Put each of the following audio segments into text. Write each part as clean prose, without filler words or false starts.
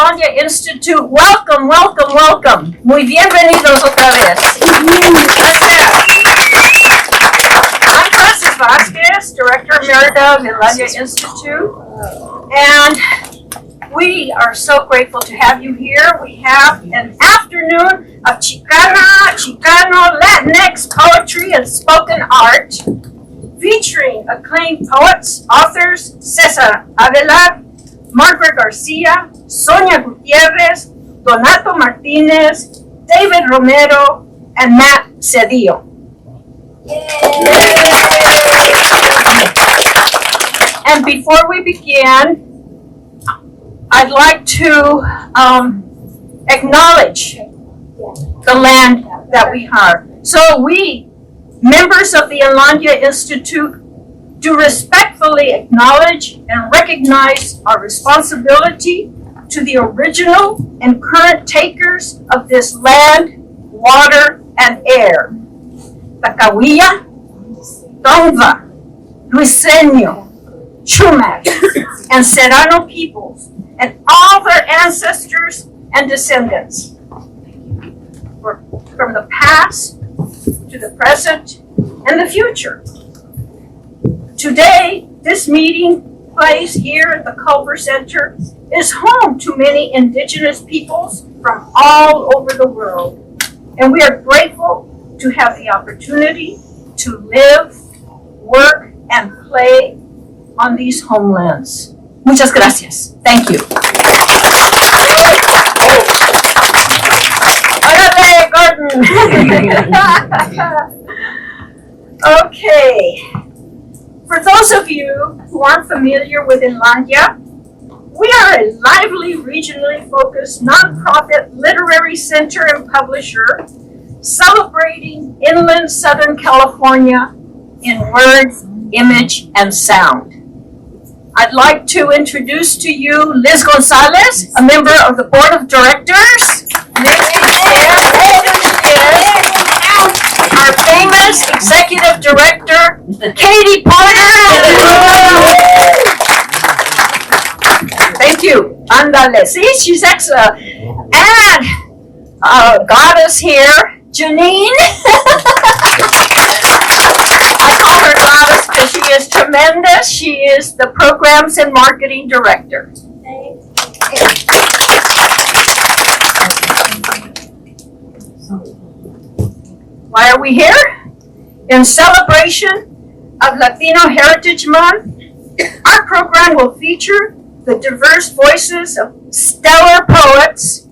Alanya Institute. Welcome, welcome, welcome. Muy bienvenidos otra vez. I'm Francis Vasquez, Director Emerita of the Alanya Institute. And we are so grateful to have you here. We have an afternoon of Chicana, Chicano, Latinx poetry and spoken art, featuring acclaimed poets, authors, Cesar Avila, Margaret Garcia, Sonia Gutierrez, Donato Martinez, David Romero, and Matt Cedillo. And before we begin, I'd like to acknowledge the land that we have. So we, members of the Alanya Institute, do respectfully acknowledge and recognize our responsibility to the original and current takers of this land, water, and air. The Cahuilla, Tongva, Luiseño, Chumac, and Serrano peoples, and all their ancestors and descendants. From the past to the present and the future. Today, this meeting place here at the Cultura Center is home to many indigenous peoples from all over the world. And we are grateful to have the opportunity to live, work, and play on these homelands. Muchas gracias. Thank you. Órale, Gordon. Okay. For those of you who aren't familiar with Inlandia, we are a lively, regionally focused, nonprofit literary center and publisher celebrating inland Southern California in word, image, and sound. I'd like to introduce to you Liz Gonzalez, a member of the board of directors. Our famous executive director, Katie Porter. Thank you. Andale. See, she's excellent. And goddess here, Janine. I call her goddess because she is tremendous. She is the programs and marketing director. Why are we here? In celebration of Latino Heritage Month, our program will feature the diverse voices of stellar poets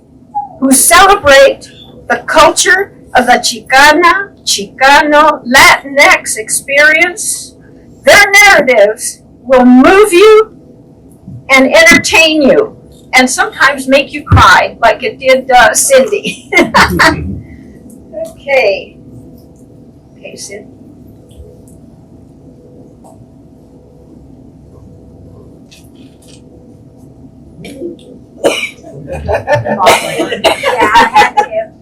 who celebrate the culture of the Chicana, Chicano, Latinx experience. Their narratives will move you and entertain you, and sometimes make you cry, like it did Cindy. Okay. Okay, Sid. Yeah, I had to.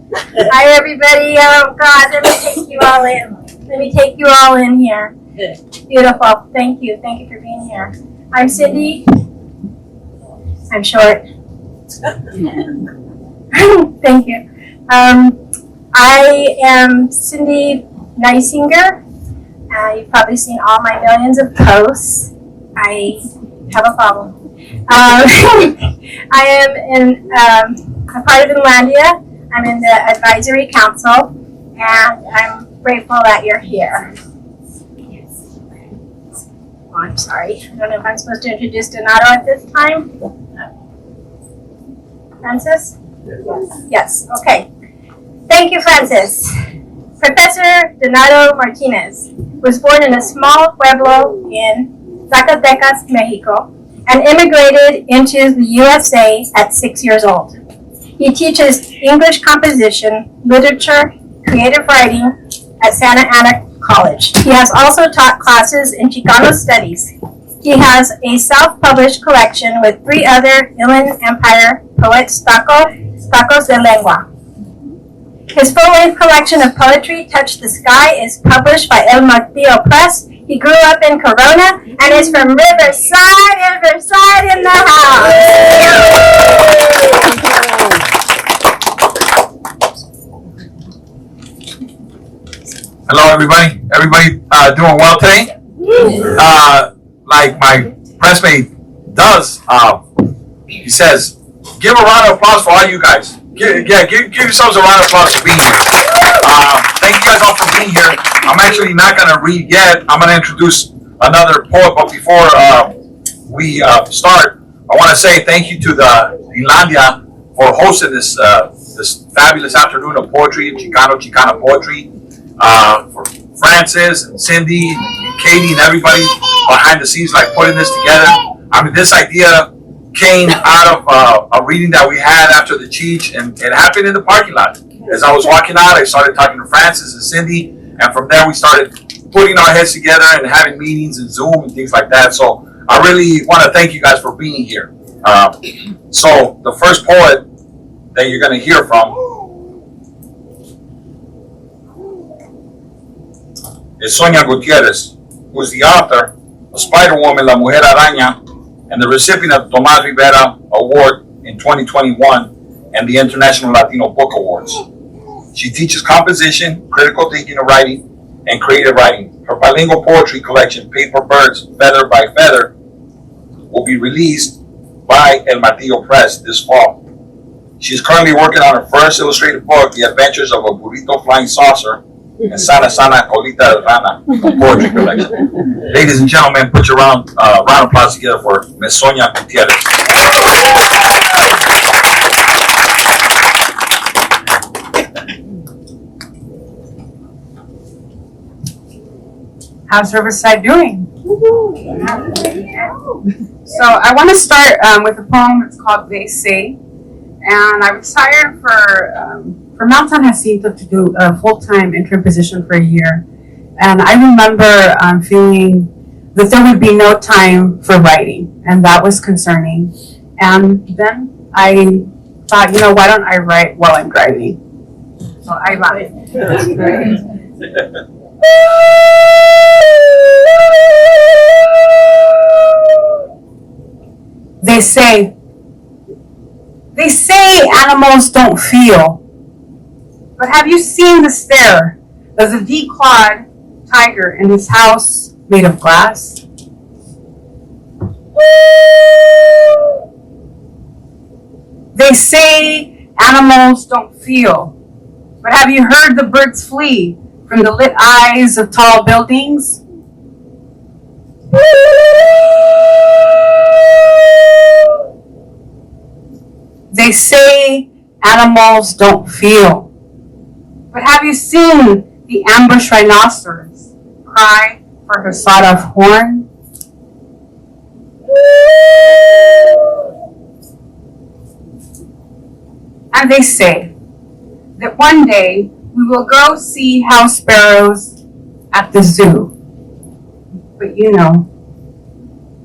Hi, everybody. Oh, God, let me take you all in. Let me take you all in here. Beautiful. Thank you. Thank you for being here. I'm Cindy. I'm short. Thank you. I am Cindy Neisinger. You've probably seen all my millions of posts. I have a problem. I am a part of Inlandia. I'm in the advisory council, and I'm grateful that you're here. Oh, I'm sorry. I don't know if I'm supposed to introduce Donato at this time. Francis? Yes. Okay. Thank you, Francis. Professor Donato Martinez was born in a small pueblo in Zacatecas, Mexico, and immigrated into the USA at 6 years old. He teaches English composition, literature, creative writing at Santa Ana College. He has also taught classes in Chicano studies. He has a self-published collection with 3 other Inland Empire poets, Tacos de Lengua. His full-length collection of poetry, Touch the Sky, is published by El Martillo Press. He grew up in Corona and is from Riverside in the house. Hello, everybody. Everybody doing well today? Like my pressmate does, he says, give a round of applause for all you guys. Give yourselves a round of applause for being here. Thank you guys all for being here. I'm actually not going to read yet. I'm going to introduce another poet, but before we start, I want to say thank you to the Inlandia for hosting this this fabulous afternoon of poetry, Chicana poetry. For Francis and Cindy and Katie and everybody behind the scenes, like putting this together. I mean, this idea came out of a reading that we had after the Cheech, and it happened in the parking lot. As I was walking out, I started talking to Francis and Cindy, and from there we started putting our heads together and having meetings and Zoom and things like that. So I really want to thank you guys for being here. So the first poet that you're going to hear from is Sonia Gutierrez, who is the author of Spider-Woman, La Mujer Araña, and the recipient of Tomás Rivera Award in 2021 and the International Latino Book Awards. She teaches composition, critical thinking and writing, and creative writing. Her bilingual poetry collection, Paper Birds, Feather by Feather, will be released by El Martillo Press this fall. She is currently working on her first illustrated book, The Adventures of a Burrito Flying Saucer, and Sana Sana Colita de Rana, poetry collection. Ladies and gentlemen, put your round of applause together for Ms. Sonia Gutierrez. How's Riverside doing? So I want to start with a poem that's called They Say. And I was hired for Mount San Jacinto to do a full-time interim position for a year. And I remember feeling that there would be no time for writing, and that was concerning. And then I thought, why don't I write while I'm driving? So I write. They say animals don't feel. But have you seen the stare of the declawed tiger in his house made of glass? They say animals don't feel. But have you heard the birds flee from the lit eyes of tall buildings? They say animals don't feel. But have you seen the ambushed rhinoceros cry for her sawed-off horn? And they say that one day we will go see house sparrows at the zoo. But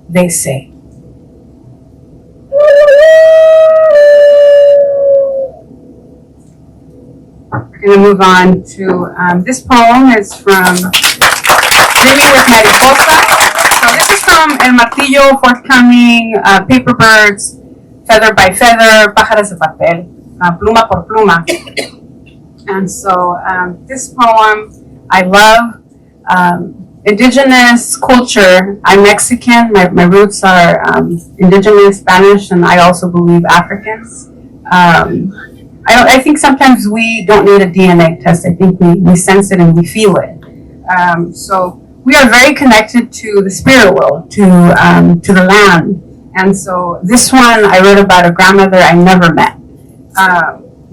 they say. We're going to move on to this poem is from Dreaming with Mariposa. So this is from El Martillo, forthcoming, Paper Birds, Feather by Feather, Pájaros de Papel, Pluma por Pluma. And so this poem, I love indigenous culture. I'm Mexican. My roots are indigenous, Spanish, and I also believe Africans. I think sometimes we don't need a DNA test. I think we sense it and we feel it. So we are very connected to the spirit world, to the land. And so this one I wrote about a grandmother I never met,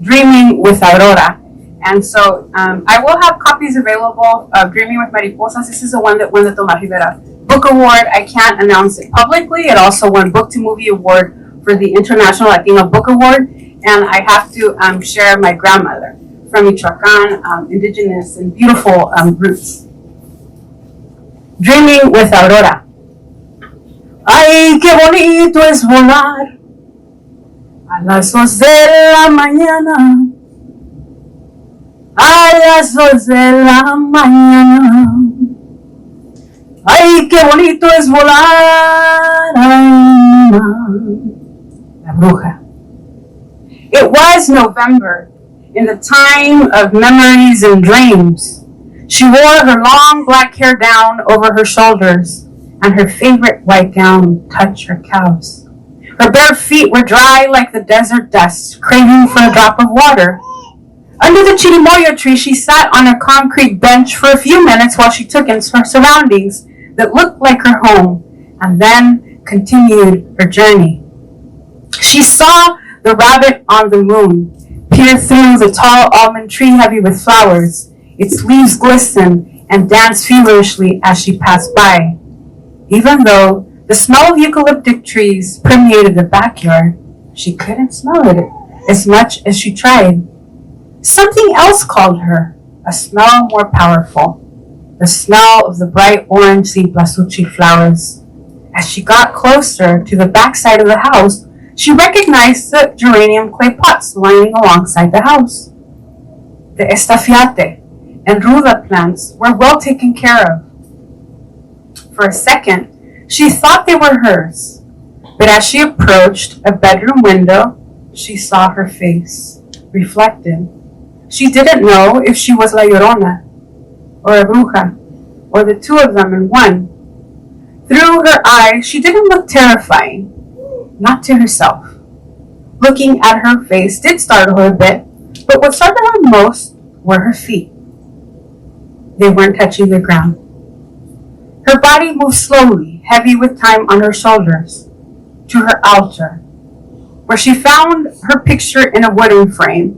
Dreaming with Aurora. And so I will have copies available of Dreaming with Mariposas. This is the one that won the Tomás Rivera Book Award. I can't announce it publicly. It also won Book to Movie Award for the International Latino Book Award. And I have to share my grandmother from Michoacan, indigenous and beautiful roots. Dreaming with Aurora. Ay, qué bonito es volar a las 2 de la mañana. A las 2 de la mañana. Ay, qué bonito es volar. Ay, la bruja. It was November, in the time of memories and dreams. She wore her long black hair down over her shoulders, and her favorite white gown touched her calves. Her bare feet were dry like the desert dust, craving for a drop of water. Under the chirimoya tree, she sat on a concrete bench for a few minutes while she took in her surroundings that looked like her home, and then continued her journey. She saw the rabbit on the moon peer through the tall almond tree heavy with flowers. Its leaves glistened and danced feverishly as she passed by. Even though the smell of eucalyptic trees permeated the backyard, she couldn't smell it as much as she tried. Something else called her, a smell more powerful, the smell of the bright orange cempasúchil flowers. As she got closer to the backside of the house, she recognized the geranium clay pots lying alongside the house. The estafiate and ruda plants were well taken care of. For a second, she thought they were hers, but as she approached a bedroom window, she saw her face reflected. She didn't know if she was La Llorona, or a bruja, or the two of them in one. Through her eyes, she didn't look terrifying, not to herself. Looking at her face did startle her a bit, but what startled her most were her feet. They weren't touching the ground. Her body moved slowly, heavy with time on her shoulders, to her altar, where she found her picture in a wooden frame,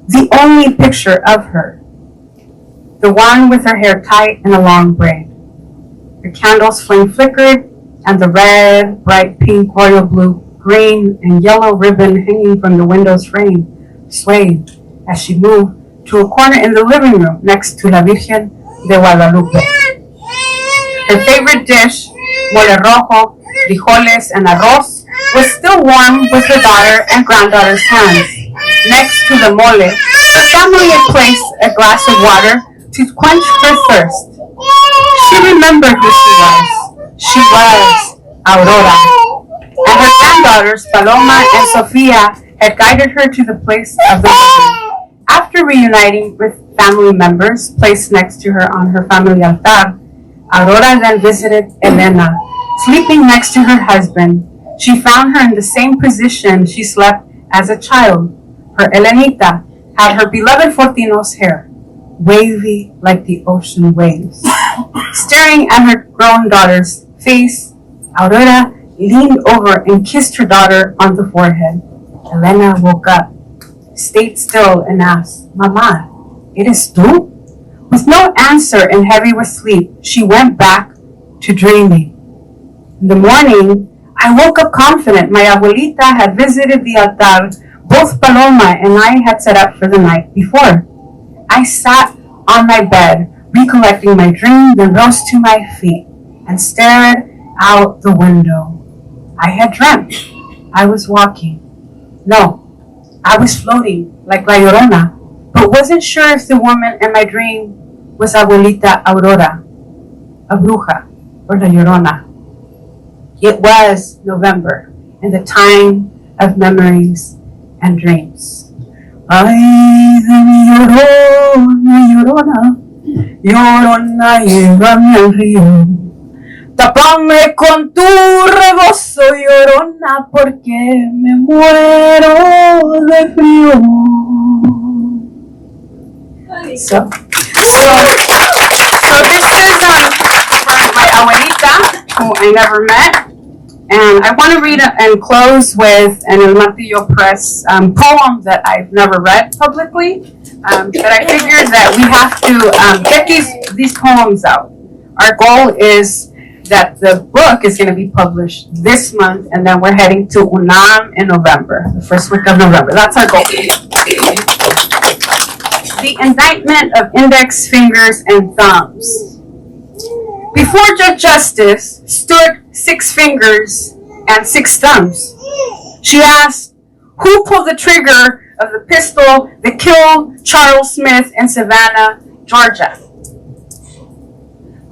the only picture of her, the one with her hair tight in a long braid. The candle's flame flickered, and the red, bright pink, royal blue, green, and yellow ribbon hanging from the window's frame swayed as she moved to a corner in the living room next to La Virgen de Guadalupe. Her favorite dish, mole rojo, frijoles, and arroz, was still warm with her daughter and granddaughter's hands. Next to the mole, her family had placed a glass of water to quench her thirst. She remembered who she was. She was Aurora. And her granddaughters, Paloma and Sofia, had guided her to the place of the living. After reuniting with family members placed next to her on her family altar, Aurora then visited Elena, sleeping next to her husband. She found her in the same position she slept as a child. Her Elenita had her beloved Fortino's hair, wavy like the ocean waves. Staring at her grown daughter's face, Aurora leaned over and kissed her daughter on the forehead. Elena woke up, stayed still, and asked, "Mama, ¿eres tú?" With no answer and heavy with sleep, she went back to dreaming. In the morning, I woke up confident my abuelita had visited the altar both Paloma and I had set up for the night before. I sat on my bed, recollecting my dream, then rose to my feet and stared out the window. I had dreamt. I was walking. No, I was floating like La Llorona, but wasn't sure if the woman in my dream was Abuelita Aurora, a bruja, or La Llorona. It was November, and the time of memories and dreams. Ay de mi llorona, llorona, llorona, llévame al río. Tápame con tu rebozo, llorona, porque me muero de frío. So this is from my abuelita, who I never met. And I want to read and close with an El Martillo Press poem that I've never read publicly. But I figured that we have to get these poems out. Our goal is that the book is going to be published this month, and then we're heading to UNAM in November, the first week of November. That's our goal. The indictment of index fingers and thumbs. Before Judge Justice stood 6 fingers and 6 thumbs. She asked, who pulled the trigger of the pistol that killed Charles Smith in Savannah, Georgia?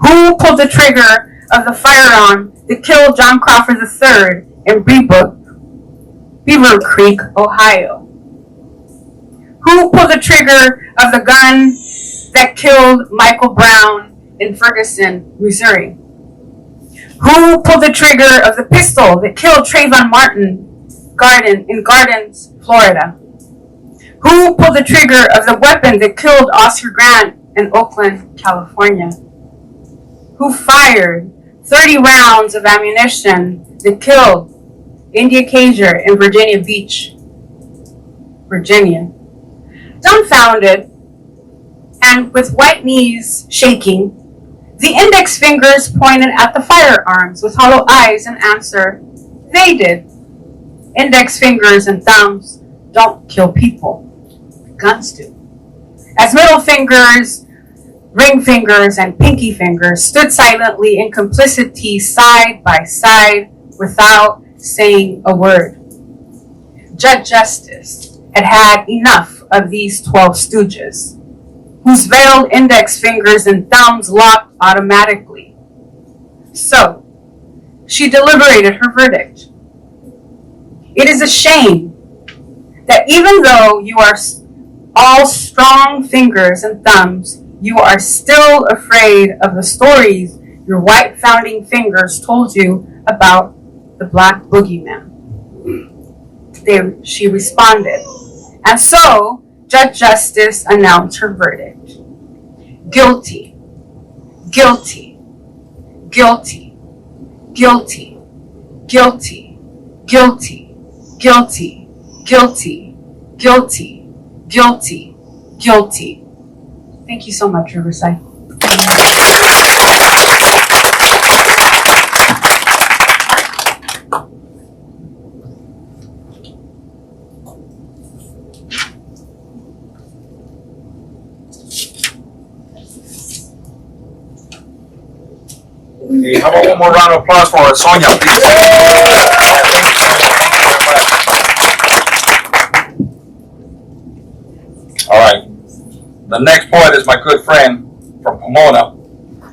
Who pulled the trigger of the firearm that killed John Crawford III in Beaver Creek, Ohio? Who pulled the trigger of the gun that killed Michael Brown in Ferguson, Missouri? Who pulled the trigger of the pistol that killed Trayvon Martin in Gardens, Florida? Who pulled the trigger of the weapon that killed Oscar Grant in Oakland, California? Who fired 30 rounds of ammunition that killed India Cager in Virginia Beach, Virginia? Dumbfounded and with white knees shaking, the index fingers pointed at the firearms with hollow eyes and answer, they did. Index fingers and thumbs don't kill people. Guns do. As middle fingers, ring fingers, and pinky fingers stood silently in complicity side by side without saying a word. Judge Justice had had enough of these 12 stooges, whose veiled index fingers and thumbs locked automatically. So, she deliberated her verdict. It is a shame that even though you are all strong fingers and thumbs, you are still afraid of the stories your white founding fingers told you about the black boogeyman. She responded. And so, Judge Justice announced her verdict. Guilty, guilty, guilty, guilty, guilty, guilty, guilty, guilty, guilty, guilty, guilty. Thank you so much, Riverside. Hey, how about one more round of applause for Sonia, please? Thank you very much. All right. The next poet is my good friend from Pomona.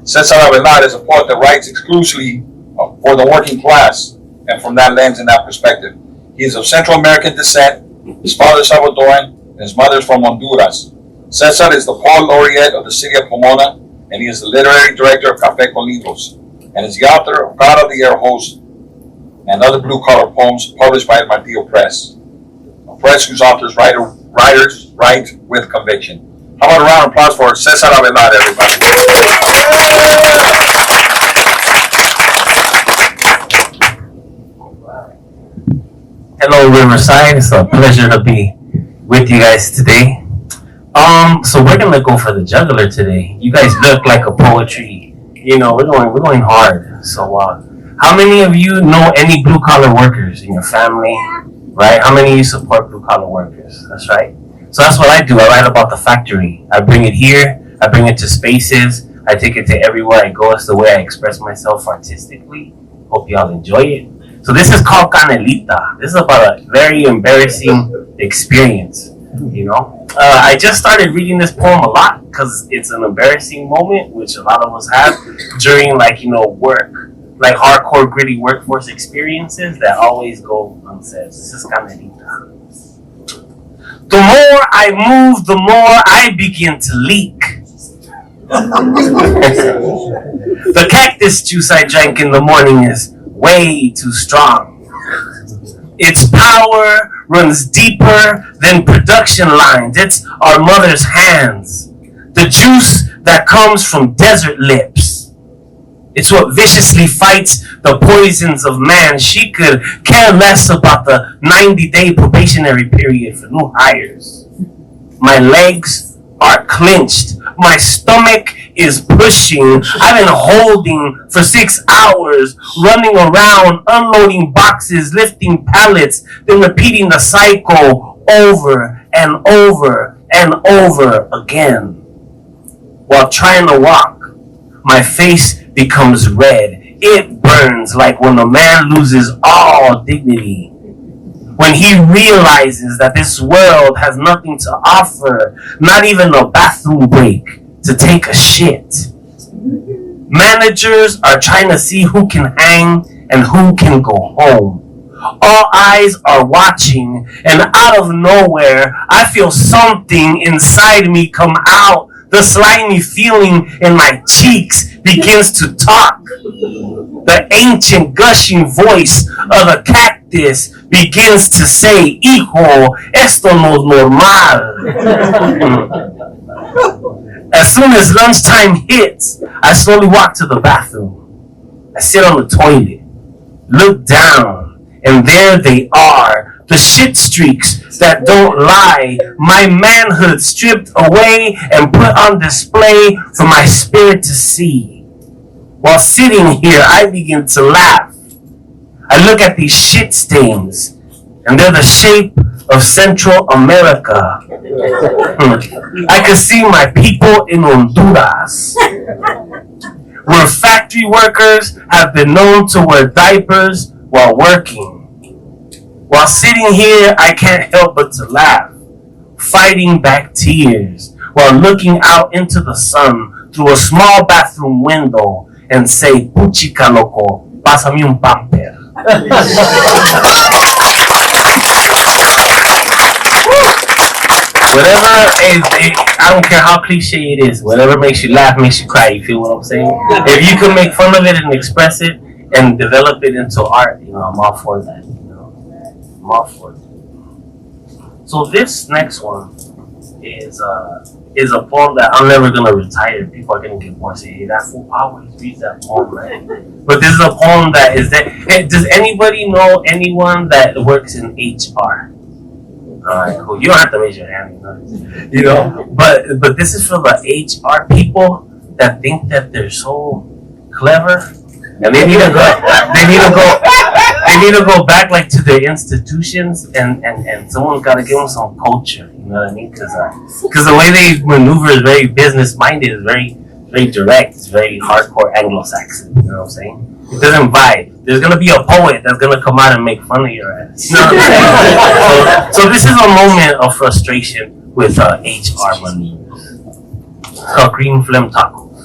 Cesar Avelar is a poet that writes exclusively for the working class, and from that lens and that perspective. He is of Central American descent. His father is Salvadoran, and his mother is from Honduras. Cesar is the Paul Laureate of the city of Pomona, and he is the literary director of Café con Libros, and is the author of God of the Air Host and other blue-collar poems published by El Martillo Press, a press whose writers write with conviction. How about a round of applause for Cesar Avelar, everybody? Hello, Riverside. It's a pleasure to be with you guys today. So we're gonna go for the juggler today. You guys look like a poetry. You know, we're going hard. So, how many of you know any blue collar workers in your family? Right? How many of you support blue collar workers? That's right. So that's what I do. I write about the factory. I bring it here. I bring it to spaces. I take it to everywhere I go. It's the way I express myself artistically. Hope y'all enjoy it. So this is called Canelita. This is about a very embarrassing experience. You know, I just started reading this poem a lot because it's an embarrassing moment, which a lot of us have during, work, like hardcore, gritty workforce experiences that always go unsaid. This is Canelita. The more I move, the more I begin to leak. The cactus juice I drank in the morning is way too strong. Its power runs deeper than production lines. It's our mother's hands. The juice that comes from desert lips. It's what viciously fights the poisons of man. She could care less about the 90-day probationary period for new hires. My legs are clenched. My stomach is pushing. I've been holding for 6 hours, running around, unloading boxes, lifting pallets, then repeating the cycle over and over and over again. While trying to walk, my face becomes red. It burns like when a man loses all dignity. When he realizes that this world has nothing to offer, not even a bathroom break to take a shit. Managers are trying to see who can hang and who can go home. All eyes are watching, and out of nowhere, I feel something inside me come out The slimy feeling in my cheeks begins to talk. The ancient gushing voice of a cactus begins to say, "Hijo, esto no es normal." As soon as lunchtime hits, I slowly walk to the bathroom. I sit on the toilet, look down, and there they are, the shit streaks that don't lie, my manhood stripped away and put on display for my spirit to see. While sitting here, I begin to laugh. I look at these shit stains, and they're the shape of Central America. I can see my people in Honduras, where factory workers have been known to wear diapers while working. While sitting here, I can't help but to laugh, fighting back tears, while looking out into the sun through a small bathroom window and say, "Puchica loco, pásame un pamper." I don't care how cliche it is, whatever makes you laugh, makes you cry, you feel what I'm saying? If you can make fun of it and express it and develop it into art, I'm all for that, I'm all for it. So this next one is a poem that I'm never gonna retire. People are gonna get bored and say, "Hey, that fool always reads that poem, right?" But this is a poem that is that. Hey, does anybody know anyone that works in HR? Alright, cool. You don't have to raise your hand, But this is for the HR people that think that they're so clever, and they need to go. They need to go back like to their institutions, and someone's got to give them some culture. You know what I mean? Because the way they maneuver is very business minded, is very direct, it's very hardcore Anglo-Saxon. You know what I'm saying? It doesn't vibe. There's gonna be a poet that's gonna come out and make fun of your ass. You know what I'm saying? So this is a moment of frustration with HR maneuvers. It's called Green Phlegm Tacos.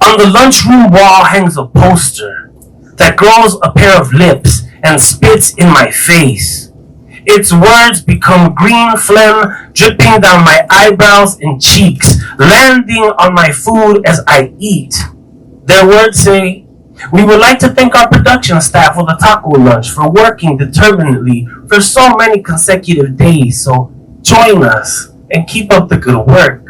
On the lunchroom wall hangs a poster that grows a pair of lips and spits in my face. Its words become green phlegm dripping down my eyebrows and cheeks, landing on my food as I eat. Their words say, "We would like to thank our production staff for the taco lunch for working determinedly for so many consecutive days, so join us and keep up the good work."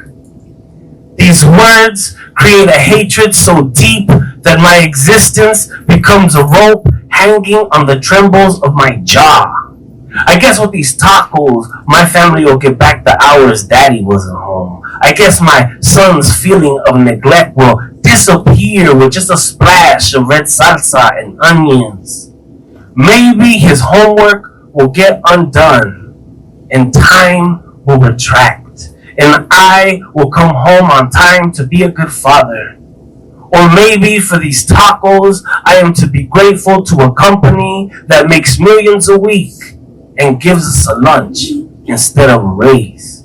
These words create a hatred so deep that my existence becomes a rope hanging on the trembles of my jaw. I guess with these tacos, my family will get back the hours daddy wasn't home. I guess my son's feeling of neglect will disappear with just a splash of red salsa and onions. Maybe his homework will get undone, and time will retract, and I will come home on time to be a good father. Or maybe for these tacos, I am to be grateful to a company that makes millions a week and gives us a lunch instead of a raise.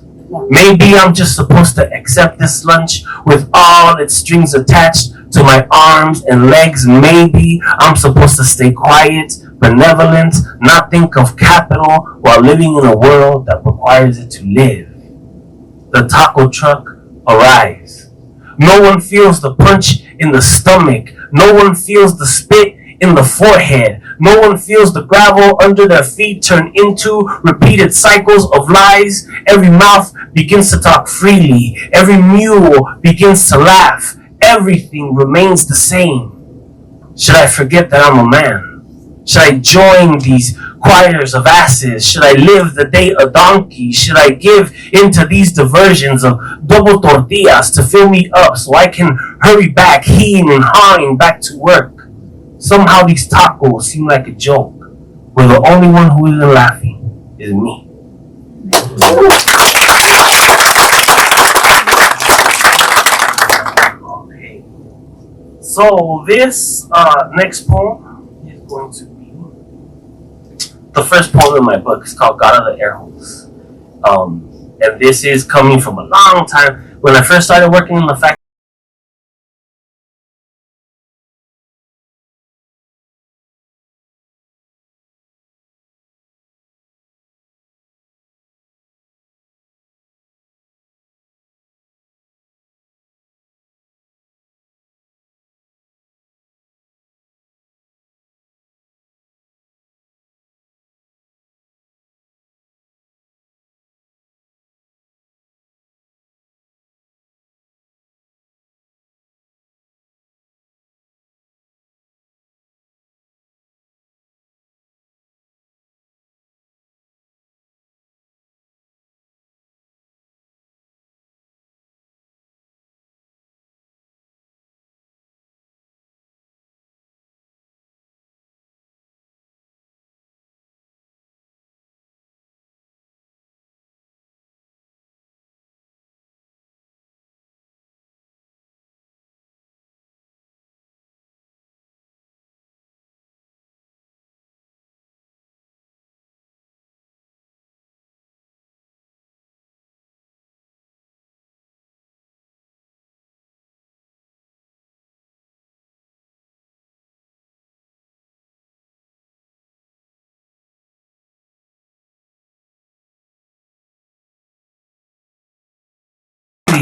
Maybe I'm just supposed to accept this lunch with all its strings attached to my arms and legs. Maybe I'm supposed to stay quiet, benevolent, not think of capital while living in a world that requires it to live. The taco truck arrives. No one feels the punch in the stomach. No one feels the spit in the forehead. No one feels the gravel under their feet turn into repeated cycles of lies. Every mouth begins to talk freely. Every mule begins to laugh. Everything remains the same. Should I forget that I'm a man? Should I join these choirs of asses? Should I live the day a donkey? Should I give into these diversions of double tortillas to fill me up so I can hurry back, heeing and hawing back to work? Somehow these tacos seem like a joke, where the only one who isn't laughing is me. Okay. So this next poem is going to be the first poem in my book. It's called God of the Air Holes. And this is coming from a long time. When I first started working in the factory,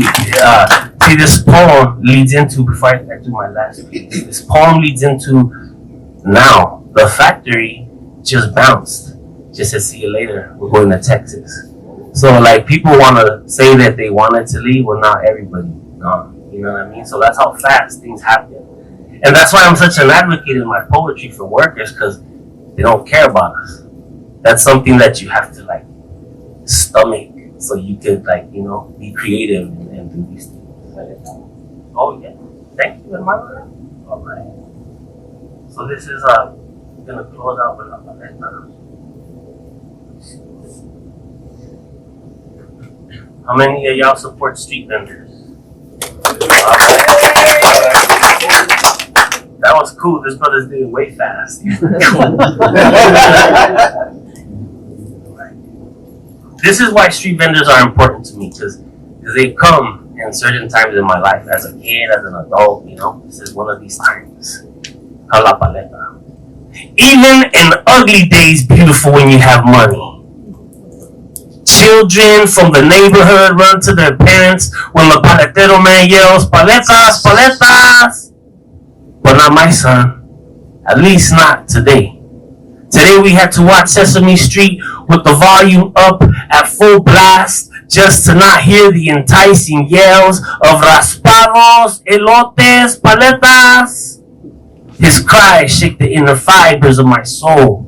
see, this poem leads into, before I do my last piece, this poem leads into now. The factory just bounced. Just said, see you later. We're going to Texas. So, like, people want to say that they wanted to leave. Well, not everybody. No, you know what I mean? So that's how fast things happen. And that's why I'm such an advocate in my poetry for workers, because they don't care about us. That's something that you have to, like, stomach so you could, like, you know, be creative and do these things. Oh, yeah. Thank you, hermano. All right. So this is, going to close out with La Paleta. How many of y'all support street vendors? That was cool. This brother's did it way fast. This is why street vendors are important to me, because they come in certain times in my life, as a kid, as an adult, you know. This is one of these times. A la paleta. Even in ugly days, beautiful when you have money. Children from the neighborhood run to their parents when the paletero man yells, paletas, paletas. But not my son. At least not today. Today we had to watch Sesame Street with the volume up at full blast just to not hear the enticing yells of raspados, elotes, paletas. His cries shake the inner fibers of my soul.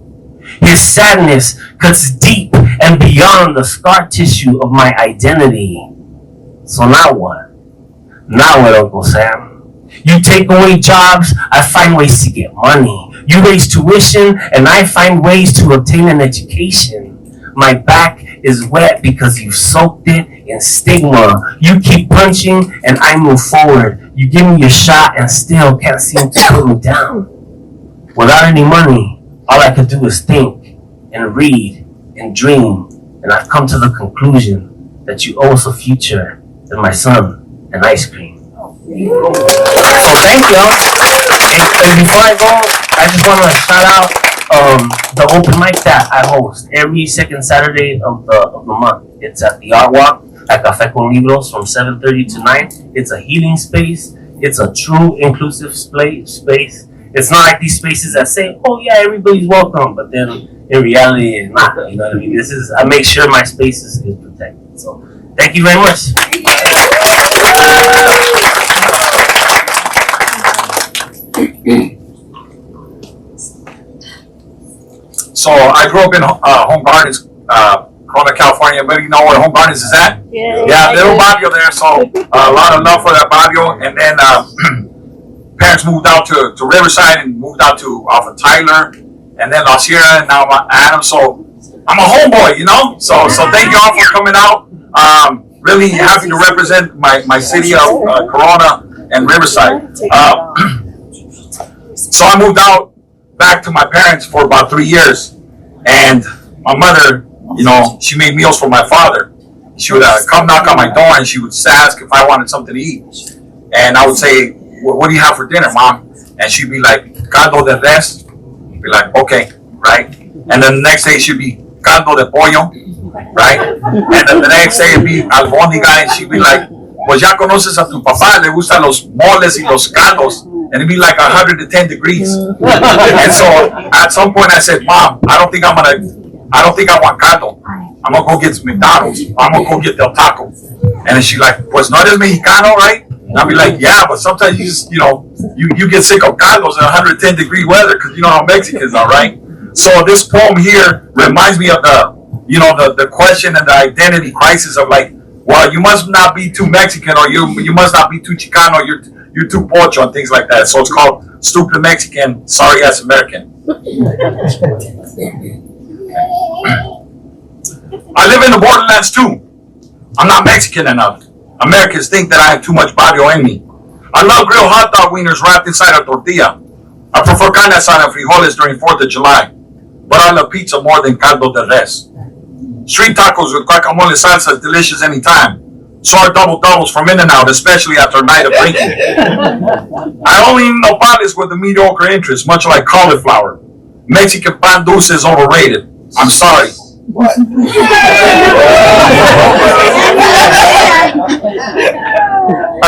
His sadness cuts deep and beyond the scar tissue of my identity. So now what? Now what, Uncle Sam? You take away jobs, I find ways to get money. You raise tuition, and I find ways to obtain an education. My back is wet because you've soaked it in stigma. You keep punching, and I move forward. You give me a shot and still can't seem to put me down. Without any money, all I could do is think and read and dream. And I've come to the conclusion that you owe us a future and my son an ice cream. So thank y'all. And before I go, I just want to shout out the open mic that I host every second Saturday of the month. It's at the Art Walk at Café con Libros from 7:30 to 9. It's a healing space. It's a true inclusive space. It's not like these spaces that say, oh yeah, everybody's welcome, but then in reality it's not. You know what I mean? I make sure my space is protected. So thank you very much. So I grew up in Home Gardens, Corona, California. Everybody know where Home Gardens is at? Yeah, little barrio there. So a lot of love for that barrio. And then parents moved out to Riverside and moved out to off of Tyler, and then La Sierra, and now Adams. So I'm a homeboy, you know. So thank you all for coming out. Really happy to represent my city of Corona and Riverside. So I moved out back to my parents for about 3 years, and my mother, you know, she made meals for my father. She would come knock on my door, and she would ask if I wanted something to eat, and I would say, well, what do you have for dinner, Mom? And she'd be like, caldo de res. Be like, okay, right? And then the next day she'd be caldo de pollo, right? And then the next day it'd be albóndiga, and she'd be like, pues ya conoces a tu papá, le gustan los moles y los caldos. And it'd be like 110 degrees. And so at some point I said, Mom, I don't think I want caldo. I'm gonna go get McDonald's. I'm gonna go get Del Taco. And then she's like, pues no eres mexicano, right? And I'll be like, yeah, but sometimes you just, you get sick of caldos in 110 degree weather because you know how Mexicans are, right? So this poem here reminds me of the question and the identity crisis of like, well, you must not be too Mexican, or you must not be too Chicano, or you're too pocho and things like that. So it's called Stupid Mexican, Sorry Ass American. I live in the borderlands too. I'm not Mexican enough. Americans think that I have too much barrio in me. I love grilled hot dog wieners wrapped inside a tortilla. I prefer carne asada and frijoles during 4th of July. But I love pizza more than caldo de res. Street tacos with guacamole salsa is delicious anytime. So are double-doubles from In-N-Out, especially after a night of drinking. I only eat nopales with a mediocre interest, much like cauliflower. Mexican pan dulce is overrated. I'm sorry. What?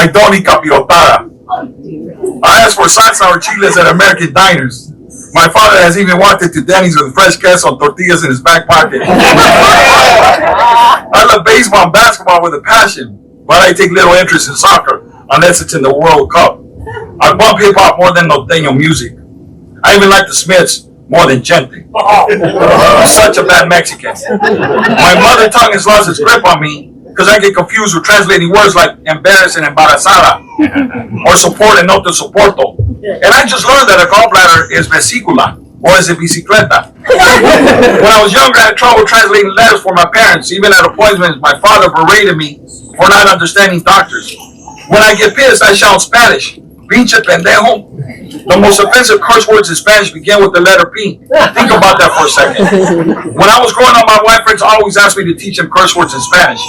I don't eat capirotada. I ask for salsa or chiles at American diners. My father has even walked into Denny's with fresh queso and tortillas in his back pocket. I love baseball and basketball with a passion, but I take little interest in soccer unless it's in the World Cup. I bump hip hop more than norteño music. I even like the Smiths more than Gente. I'm such a bad Mexican. My mother tongue has lost its grip on me because I get confused with translating words like embarrass and embarazada, or support and no te soporto. And I just learned that a gallbladder is vesicula, or is it bicicleta. When I was younger, I had trouble translating letters for my parents. Even at appointments, my father berated me for not understanding doctors. When I get pissed, I shout Spanish. Pinche pendejo. The most offensive curse words in Spanish begin with the letter P. Think about that for a second. When I was growing up, my white friends always asked me to teach them curse words in Spanish.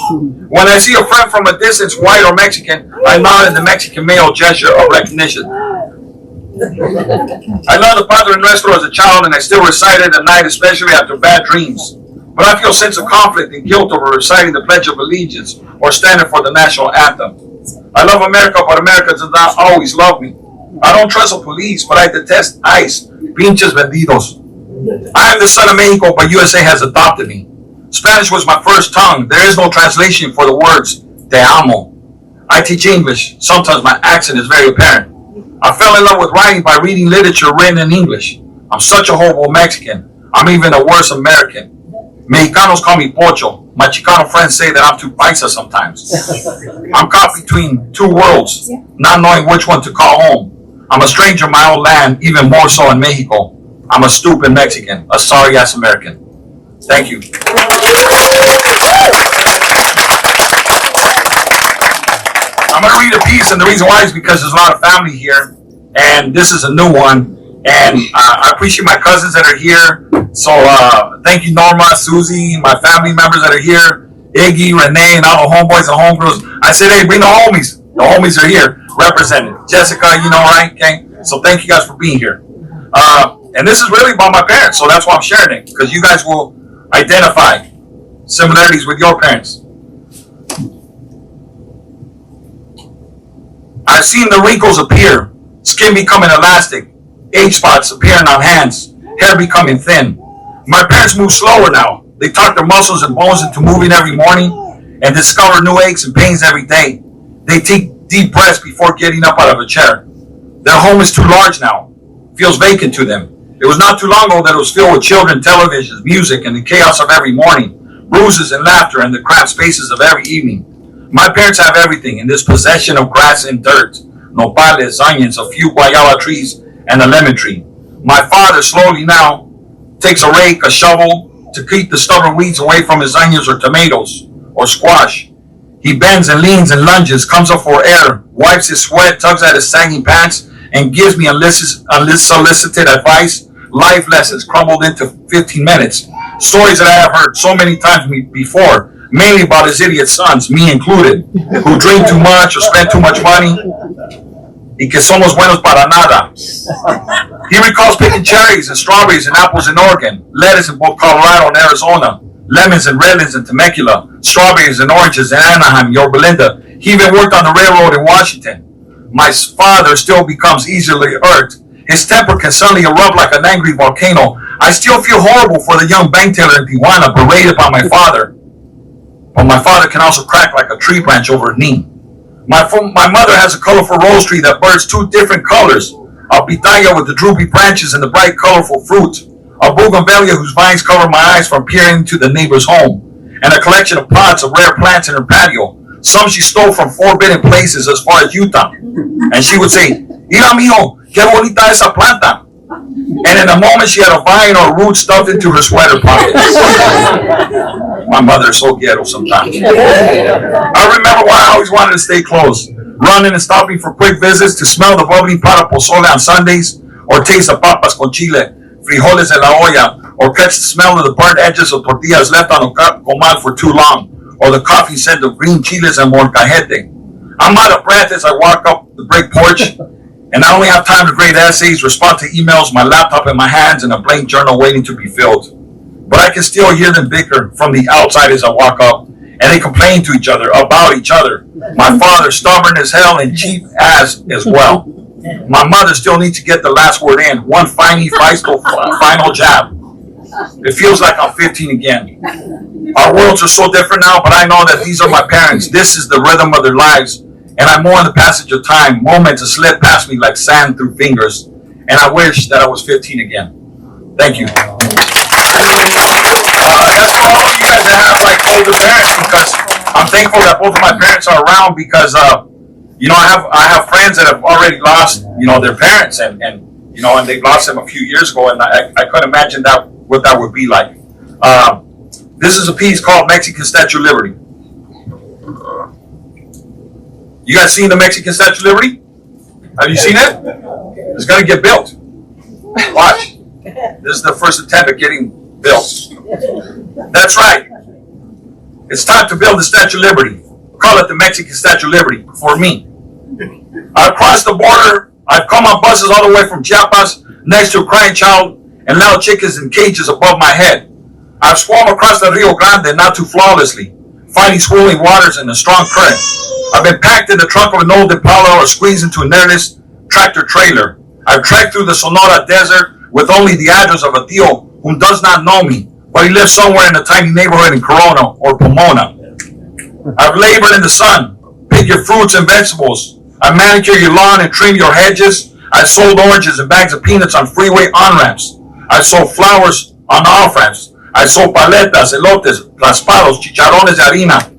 When I see a friend from a distance, white or Mexican, I nod in the Mexican male gesture of recognition. I learned the Padre Nuestro as a child, and I still recite it at night, especially after bad dreams. But I feel a sense of conflict and guilt over reciting the Pledge of Allegiance or standing for the national anthem. I love America, but America does not always love me. I don't trust the police, but I detest ICE. Pinches vendidos. I am the son of Mexico, but USA has adopted me. Spanish was my first tongue. There is no translation for the words te amo. I teach English. Sometimes my accent is very apparent. I fell in love with writing by reading literature written in English. I'm such a horrible Mexican. I'm even a worse American. Mexicanos call me Pocho. My Chicano friends say that I'm too paisa sometimes. I'm caught between two worlds, not knowing which one to call home. I'm a stranger in my own land, even more so in Mexico. I'm a stupid Mexican, a sorry-ass American. Thank you. I'm going to read a piece, and the reason why is because there's a lot of family here, and this is a new one, and I appreciate my cousins that are here. So thank you, Norma, Susie, my family members that are here, Iggy, Renee, and all the homeboys and homegirls. I said, hey, bring the homies. The homies are here, represented. Jessica, you know, right? Okay. So thank you guys for being here. And this is really about my parents, so that's why I'm sharing it, because you guys will identify similarities with your parents. I've seen the wrinkles appear, skin becoming elastic, age spots appearing on hands, hair becoming thin. My parents move slower now. They talk their muscles and bones into moving every morning and discover new aches and pains every day. They take deep breaths before getting up out of a chair. Their home is too large now, feels vacant to them. It was not too long ago that it was filled with children, televisions, music, and the chaos of every morning, bruises and laughter, and the cramped spaces of every evening. My parents have everything in this possession of grass and dirt, nopales, onions, a few guayaba trees, and a lemon tree. My father slowly now takes a rake, a shovel, to keep the stubborn weeds away from his onions or tomatoes or squash. He bends and leans and lunges, comes up for air, wipes his sweat, tugs at his sagging pants, and gives me unsolicited advice, life lessons crumbled into 15 minutes. Stories that I have heard so many times before, mainly about his idiot sons, me included, who drink too much or spend too much money, y que somos buenos para nada. He recalls picking cherries and strawberries and apples in Oregon, lettuce in both Colorado and Arizona, lemons and redlands in Temecula, strawberries and oranges in Anaheim, Yorba Linda. He even worked on the railroad in Washington. My father still becomes easily irked. His temper can suddenly erupt like an angry volcano. I still feel horrible for the young bank teller in Tijuana berated by my father. But my father can also crack like a tree branch over a knee. My mother has a colorful rose tree that bursts two different colors. A pitaya with the droopy branches and the bright colorful fruit. A bougainvillea whose vines cover my eyes from peering into the neighbor's home. And a collection of pots of rare plants in her patio. Some she stole from forbidden places as far as Utah. And she would say, "Mira, mijo, qué bonita esa planta." And in a moment she had a vine or a root stuffed into her sweater pocket. My mother is so ghetto sometimes. I remember why I always wanted to stay close. Running and stopping for quick visits to smell the bubbling pot of pozole on Sundays, or taste the papas con chile, frijoles en la olla, or catch the smell of the burnt edges of tortillas left on a comal for too long, or the coffee scent of green chiles and molcajete. I'm out of breath as I walk up the brick porch, and I only have time to grade essays, respond to emails, my laptop in my hands, and a blank journal waiting to be filled. But I can still hear them bicker from the outside as I walk up, and and they complain to each other about each other. My father, stubborn as hell and cheap as well. My mother still needs to get the last word in. One final jab. It feels like I'm 15 again. Our worlds are so different now, but I know that these are my parents. This is the rhythm of their lives, and I mourn the passage of time. Moments have slipped past me like sand through fingers, and I wish that I was 15 again. Thank you. That's for all of you guys that have like older parents, because I'm thankful that both of my parents are around, because you know, I have friends that have already lost, you know, their parents, and you know, and they lost them a few years ago, and I couldn't imagine what that would be like. This is a piece called Mexican Statue of Liberty. You guys seen the Mexican Statue of Liberty? Have you seen it? It's gonna get built. Watch. This is the first attempt at getting built. That's right. It's time to build the Statue of Liberty. Call it the Mexican Statue of Liberty for me. I've crossed the border. I've come on buses all the way from Chiapas next to a crying child and loud chickens in cages above my head. I've swum across the Rio Grande not too flawlessly, fighting swirling waters in a strong current. I've been packed in the trunk of an old Impala or squeezed into a nervous tractor trailer. I've trekked through the Sonora desert with only the address of a tío whom does not know me, but he lives somewhere in a tiny neighborhood in Corona or Pomona. I've labored in the sun, picked your fruits and vegetables. I manicure your lawn and trim your hedges. I've sold oranges and bags of peanuts on freeway on-ramps. I've sold flowers on off-ramps. I sold paletas, elotes, raspados, chicharrones de harina.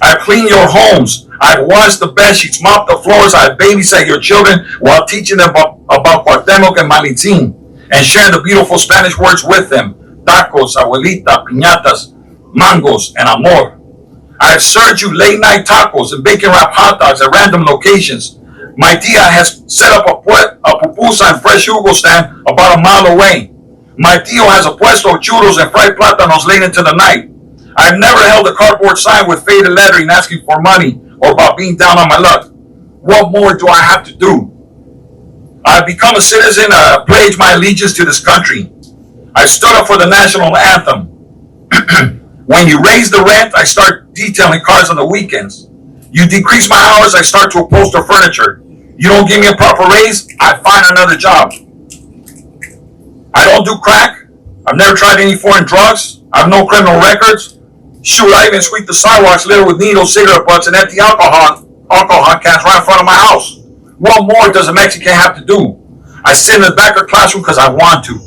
I've cleaned your homes. I've washed the bed sheets, mopped the floors. I've babysat your children while teaching them about Cuauhtemoc and Malitzin and sharing the beautiful Spanish words with them. Tacos, abuelita, piñatas, mangos, and amor. I've served you late night tacos and bacon wrapped hot dogs at random locations. My tia has set up a pupusa and fresh jugo stand about a mile away. My tío has a puesto of churros and fried plátanos late into the night. I've never held a cardboard sign with faded lettering asking for money or about being down on my luck. What more do I have to do? I've become a citizen. I pledged my allegiance to this country. I stood up for the national anthem. When you raise the rent, I start detailing cars on the weekends. You decrease my hours, I start to upholster furniture. You don't give me a proper raise, I find another job. I don't do crack. I've never tried any foreign drugs. I have no criminal records. Shoot, I even sweep the sidewalks littered with needles, cigarette butts, and empty alcohol cans right in front of my house. What more does a Mexican have to do? I sit in the back of the classroom because I want to.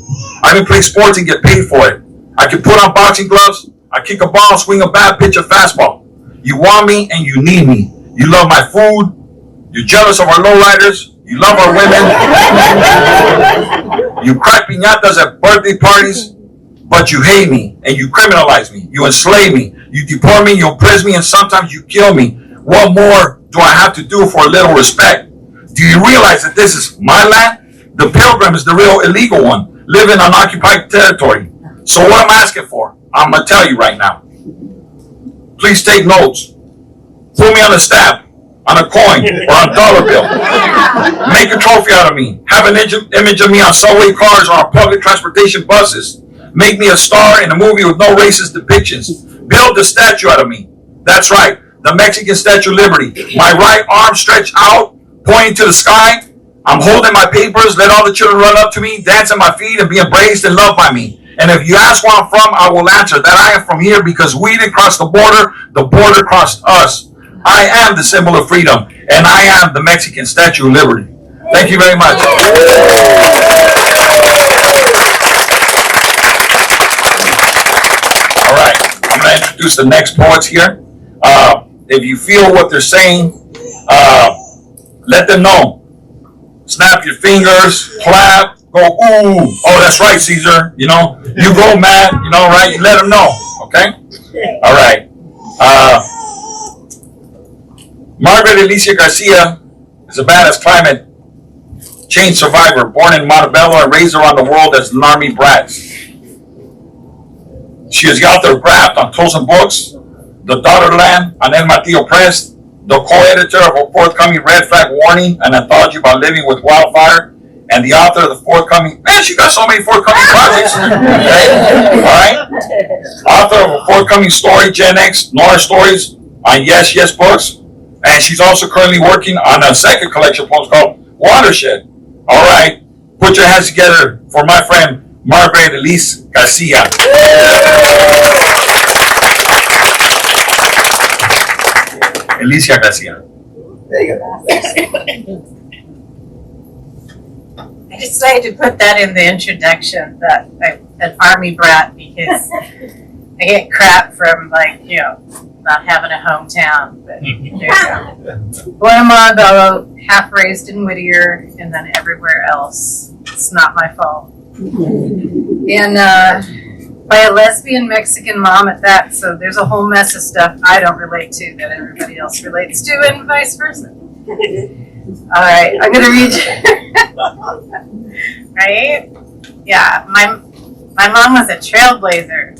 I can play sports and get paid for it. I can put on boxing gloves. I kick a ball, swing a bat, pitch a fastball. You want me and you need me. You love my food. You're jealous of our lowriders. You love our women. You crack piñatas at birthday parties, but you hate me and you criminalize me. You enslave me. You deport me, you imprison me, and sometimes you kill me. What more do I have to do for a little respect? Do you realize that this is my land? The pilgrim is the real illegal one, living on occupied territory. So what I'm asking for, I'm going to tell you right now. Please take notes. Put me on a stamp, on a coin, or on a dollar bill. Make a trophy out of me. Have an image of me on subway cars or on public transportation buses. Make me a star in a movie with no racist depictions. Build a statue out of me. That's right, the Mexican Statue of Liberty. My right arm stretched out, pointing to the sky. I'm holding my papers. Let all the children run up to me, dance at my feet, and be embraced and loved by me. And if you ask where I'm from, I will answer that I am from here because we didn't cross the border crossed us. I am the symbol of freedom, and I am the Mexican Statue of Liberty. Thank you very much. All right, I'm going to introduce the next poets here. If you feel what they're saying, let them know. Snap your fingers, clap, go, ooh. Oh, that's right, Caesar. You know, you go, Matt. You know, right? You let them know, okay? All right. Margaret Alicia Garcia is a badass climate change survivor, born in Montebello and raised around the world as an army brat. She is the author of Graft on Tozen Books, The Daughterland on El Martillo Press, the co-editor of a forthcoming Red Flag Warning, an anthology about living with wildfire, and the author of the forthcoming, man, she got so many forthcoming projects. Okay? All right? Author of a forthcoming story, Gen X, Nora Stories, on Yes, Yes Books. And she's also currently working on a second collection of poems called Watershed. All right, put your hands together for my friend Margaret Elise Garcia. Alicia Garcia. There you go. I decided to put that in the introduction, that I'm an army brat, because I get crap from, like, not having a hometown. But there you go. Guatemala Bello, half raised in Whittier, and then everywhere else. It's not my fault. And by a lesbian Mexican mom at that, so there's a whole mess of stuff I don't relate to that everybody else relates to, and vice versa. All right, I'm gonna read. Right? Yeah, my mom was a trailblazer.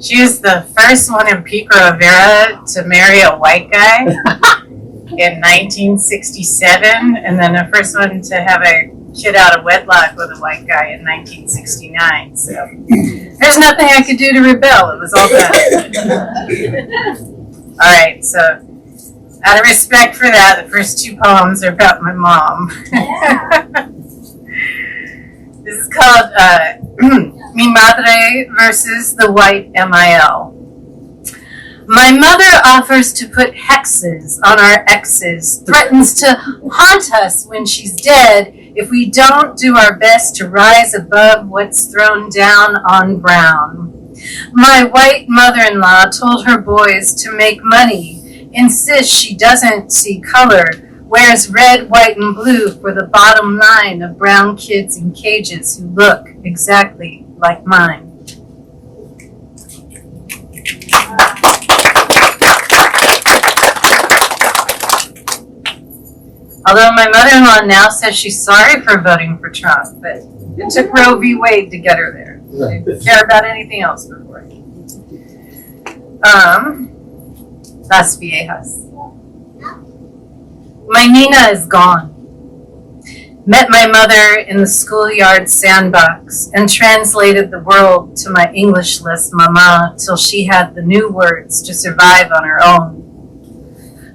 She was the first one in Pico Rivera to marry a white guy in 1967, and then the first one to have a kid out of wedlock with a white guy in 1969. So there's nothing I could do to rebel. It was all done. All right, so out of respect for that, the first two poems are about my mom. This is called Mi Madre versus the White MIL. My mother offers to put hexes on our exes, threatens to haunt us when she's dead if we don't do our best to rise above what's thrown down on brown. My white mother-in-law told her boys to make money, insists she doesn't see color, wears red, white, and blue for the bottom line of brown kids in cages who look exactly like mine. Although my mother-in-law now says she's sorry for voting for Trump, but it took Roe v. Wade to get her there. She didn't care about anything else before. Las Viejas. My Nina is gone. Met my mother in the schoolyard sandbox and translated the world to my Englishless mama till she had the new words to survive on her own.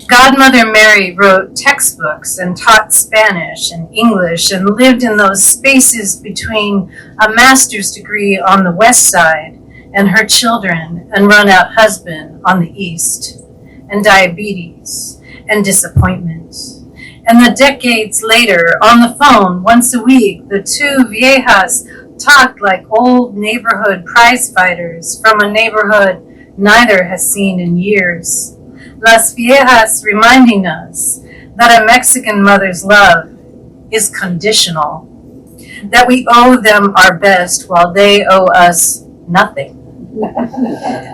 Godmother Mary wrote textbooks and taught Spanish and English and lived in those spaces between a master's degree on the west side and her children and run-out husband on the east, and diabetes and disappointment. And the decades later, on the phone once a week, the two viejas talked like old neighborhood prize fighters from a neighborhood neither has seen in years. Las Viejas reminding us that a Mexican mother's love is conditional, that we owe them our best while they owe us nothing,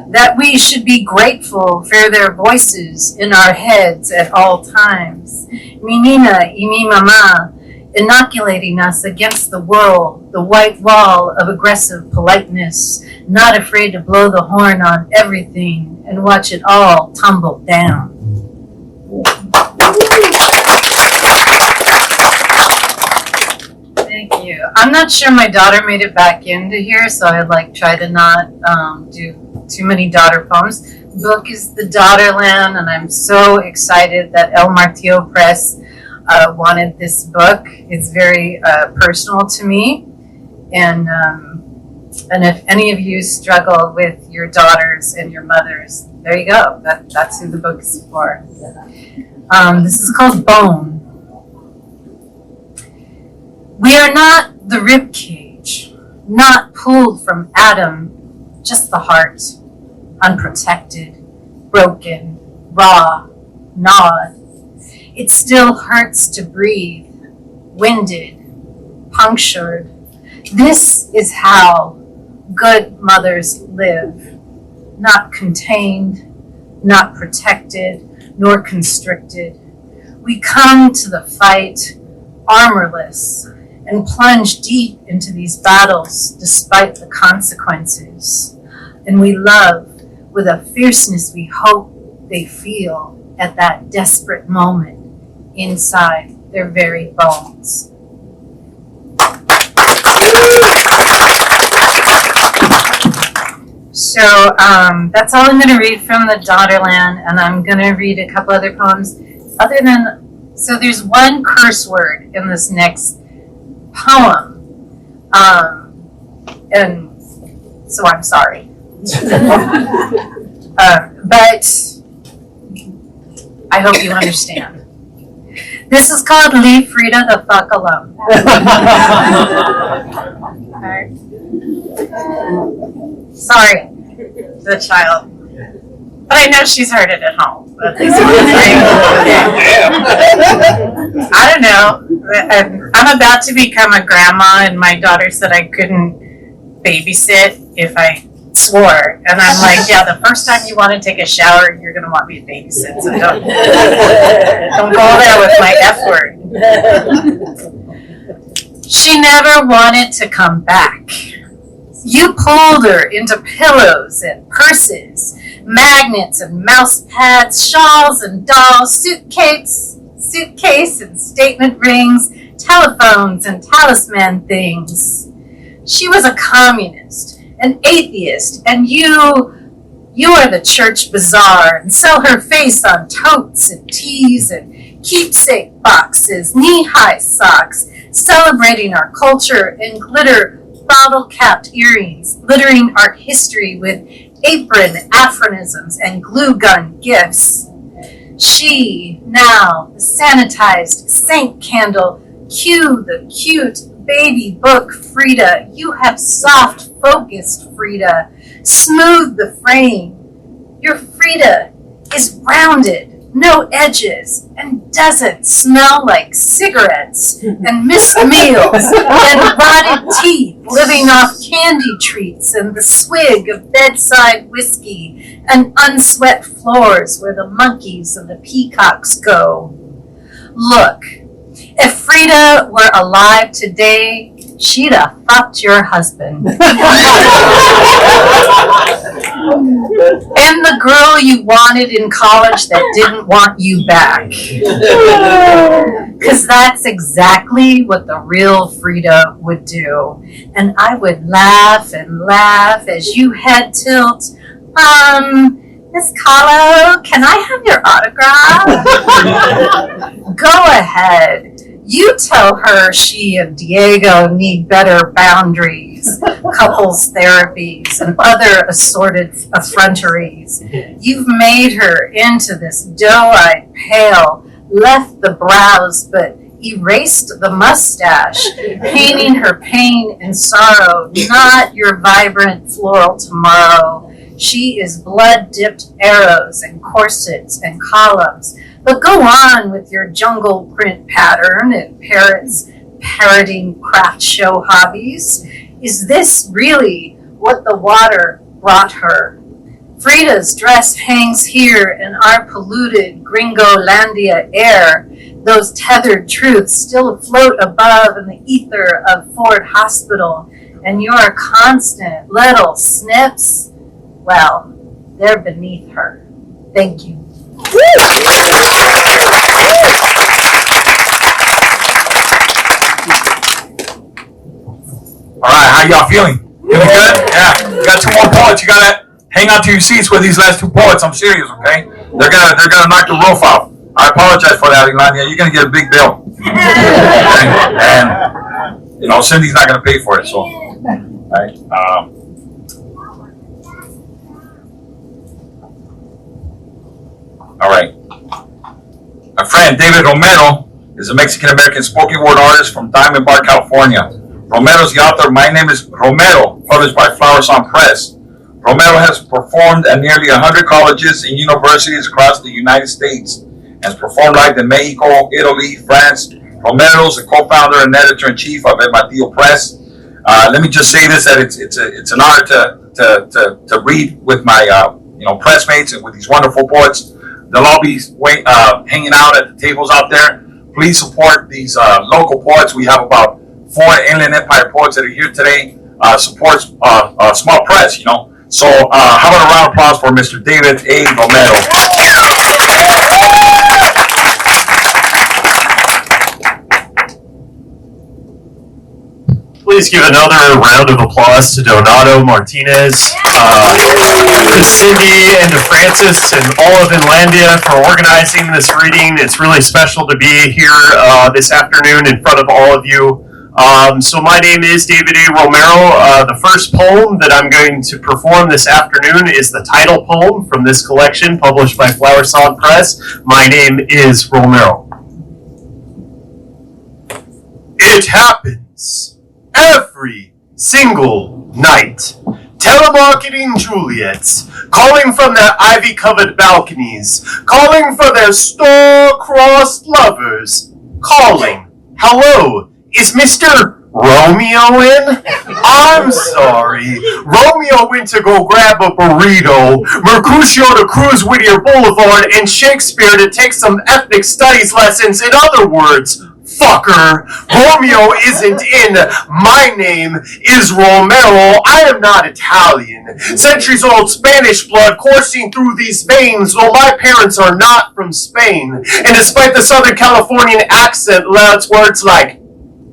that we should be grateful for their voices in our heads at all times. Mi Nina y mi mamá, inoculating us against the world, the white wall of aggressive politeness, not afraid to blow the horn on everything and watch it all tumble down. Thank you. I'm not sure my daughter made it back into here, so I try to not do too many daughter poems. The book is The Daughterland, and I'm so excited that El Martillo Press wanted this book. It's very personal to me, and if any of you struggle with your daughters and your mothers, there you go. That's who the book is for. This is called Bone. We are not the rib cage, not pulled from Adam, just the heart, unprotected, broken, raw, gnawed. It still hurts to breathe, winded, punctured. This is how good mothers live, not contained, not protected, nor constricted. We come to the fight armorless and plunge deep into these battles despite the consequences. And we love with a fierceness we hope they feel at that desperate moment inside their very bones. So that's all I'm going to read from the Daughterland, and I'm going to read a couple other poems. So there's one curse word in this next poem, and so I'm sorry. But I hope you understand. This is called Leave Frida the Fuck Alone. Sorry, the child. But I know she's heard it at home. At least I don't know. I'm about to become a grandma, and my daughter said I couldn't babysit if I swore. And I'm like, yeah, the first time you want to take a shower, you're going to want me to babysit. So don't go there with my F word. She never wanted to come back. You pulled her into pillows and purses, magnets and mouse pads, shawls and dolls, suitcase and statement rings, telephones and talisman things. She was a communist, an atheist, and you are the church bazaar, and sell her face on totes and tees and keepsake boxes, knee-high socks, celebrating our culture in glitter bottle-capped earrings, littering art history with apron aphorisms and glue gun gifts. She, now, the sanitized saint candle, cue the cute baby book Frida. You have soft focused Frida, smooth the frame. Your Frida is rounded, no edges, and doesn't smell like cigarettes and missed meals and rotted teeth living off candy treats and the swig of bedside whiskey and unswept floors where the monkeys and the peacocks go. Look, if Frida were alive today, she'd have fucked your husband. And the girl you wanted in college that didn't want you back. Because that's exactly what the real Frida would do. And I would laugh and laugh as you head tilt. Miss Kahlo, can I have your autograph? Go ahead. You tell her she and Diego need better boundaries, couples therapies, and other assorted effronteries. You've made her into this doe-eyed pale, left the brows but erased the mustache, painting her pain and sorrow, not your vibrant floral tomorrow. She is blood-dipped arrows and corsets and columns. But go on with your jungle print pattern and parrots parroting craft show hobbies. Is this really what the water brought her? Frida's dress hangs here in our polluted Gringolandia air. Those tethered truths still afloat above in the ether of Ford Hospital. And your constant little snips, well, they're beneath her. Thank you. All right, how y'all feeling? Feeling good? Yeah. You got two more poets. You gotta hang on to your seats with these last two poets. I'm serious, okay? They're gonna knock the roof off. I apologize for that, Ilania. You're gonna get a big bill. And you know, Cindy's not gonna pay for it, so. All right. All right. My friend David Romero is a Mexican-American spoken word artist from Diamond Bar, California. Romero is the author of My Name is Romero, published by Flower Song Press. Romero has performed at nearly 100 colleges and universities across the United States and has performed live in Mexico, Italy, France. Romero is the co-founder and editor-in-chief of El Martillo Press. Let me just say this, that it's an honor to read with my pressmates and with these wonderful poets. They'll all be hanging out at the tables out there. Please support these local poets. We have about 4 Inland Empire poets that are here today. Support small press, you know. So how about a round of applause for Mr. David A. Romero. please give another round of applause to Donato Martinez, to Cindy and to Francis and all of Inlandia for organizing this reading. It's really special to be here this afternoon in front of all of you. So my name is David A. Romero. The first poem that I'm going to perform this afternoon is the title poem from this collection published by Flower Song Press. My name is Romero. It happens every single night. Telemarketing Juliets, calling from their ivy-covered balconies, calling for their star-crossed lovers, calling. Hello, is Mr. Romeo in? I'm sorry. Romeo went to go grab a burrito, Mercutio to cruise Whittier Boulevard, and Shakespeare to take some ethnic studies lessons. In other words, fucker, Romeo isn't in. My name is Romero. I am not Italian. Centuries-old Spanish blood coursing through these veins, though my parents are not from Spain. And despite the Southern Californian accent, loud words like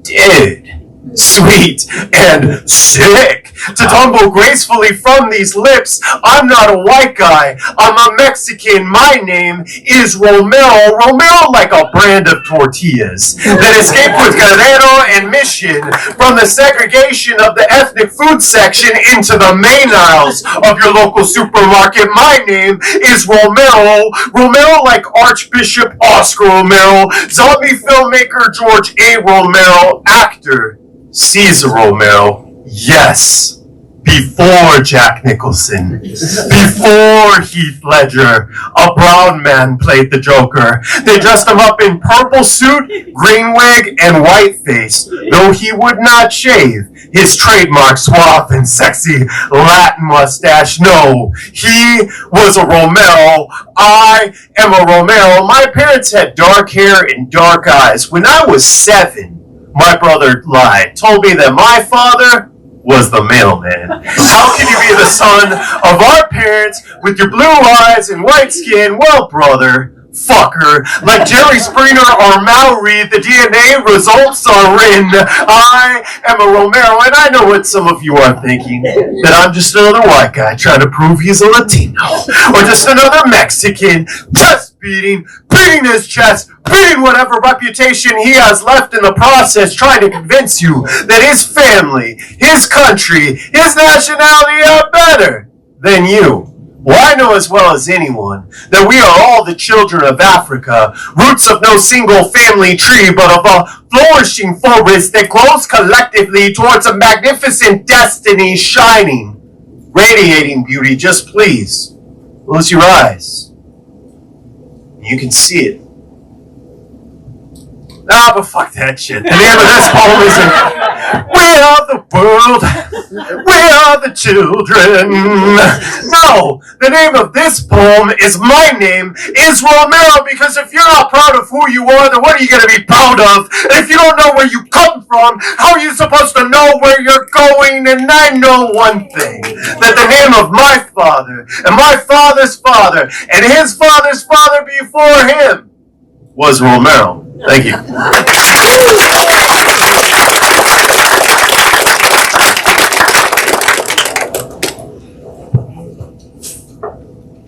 dude, sweet, and sick to tumble gracefully from these lips. I'm not a white guy. I'm a Mexican. My name is Romero. Romero like a brand of tortillas that escaped with Guerrero and Mission from the segregation of the ethnic food section into the main aisles of your local supermarket. My name is Romero. Romero like Archbishop Oscar Romero, zombie filmmaker George A. Romero, actor Cesar Romero. Yes. Before Jack Nicholson, before Heath Ledger, a brown man played the Joker. They dressed him up in purple suit, green wig, and white face, though he would not shave his trademark suave and sexy Latin mustache. No, he was a Romero. I am a Romero. My parents had dark hair and dark eyes. When I was 7, my brother lied, told me that my father was the mailman. How can you be the son of our parents with your blue eyes and white skin? Well, brother, fucker, like Jerry Springer or Maori, the DNA results are in. I am a Romero, and I know what some of you are thinking, that I'm just another white guy trying to prove he's a Latino, or just another Mexican, chest beating his chest, beating whatever reputation he has left in the process, trying to convince you that his family, his country, his nationality are better than you. Well, I know as well as anyone that we are all the children of Africa, roots of no single family tree, but of a flourishing forest that grows collectively towards a magnificent destiny, shining, radiating beauty. Just please, close your eyes. You can see it. Ah, but fuck that shit. The name of this poem is We Are the World, We Are the Children. No, the name of this poem is My Name is Romero, because if you're not proud of who you are, then what are you going to be proud of? And if you don't know where you come from, how are you supposed to know where you're going? And I know one thing, that the name of my father, and my father's father, and his father's father before him was Romero. Thank you.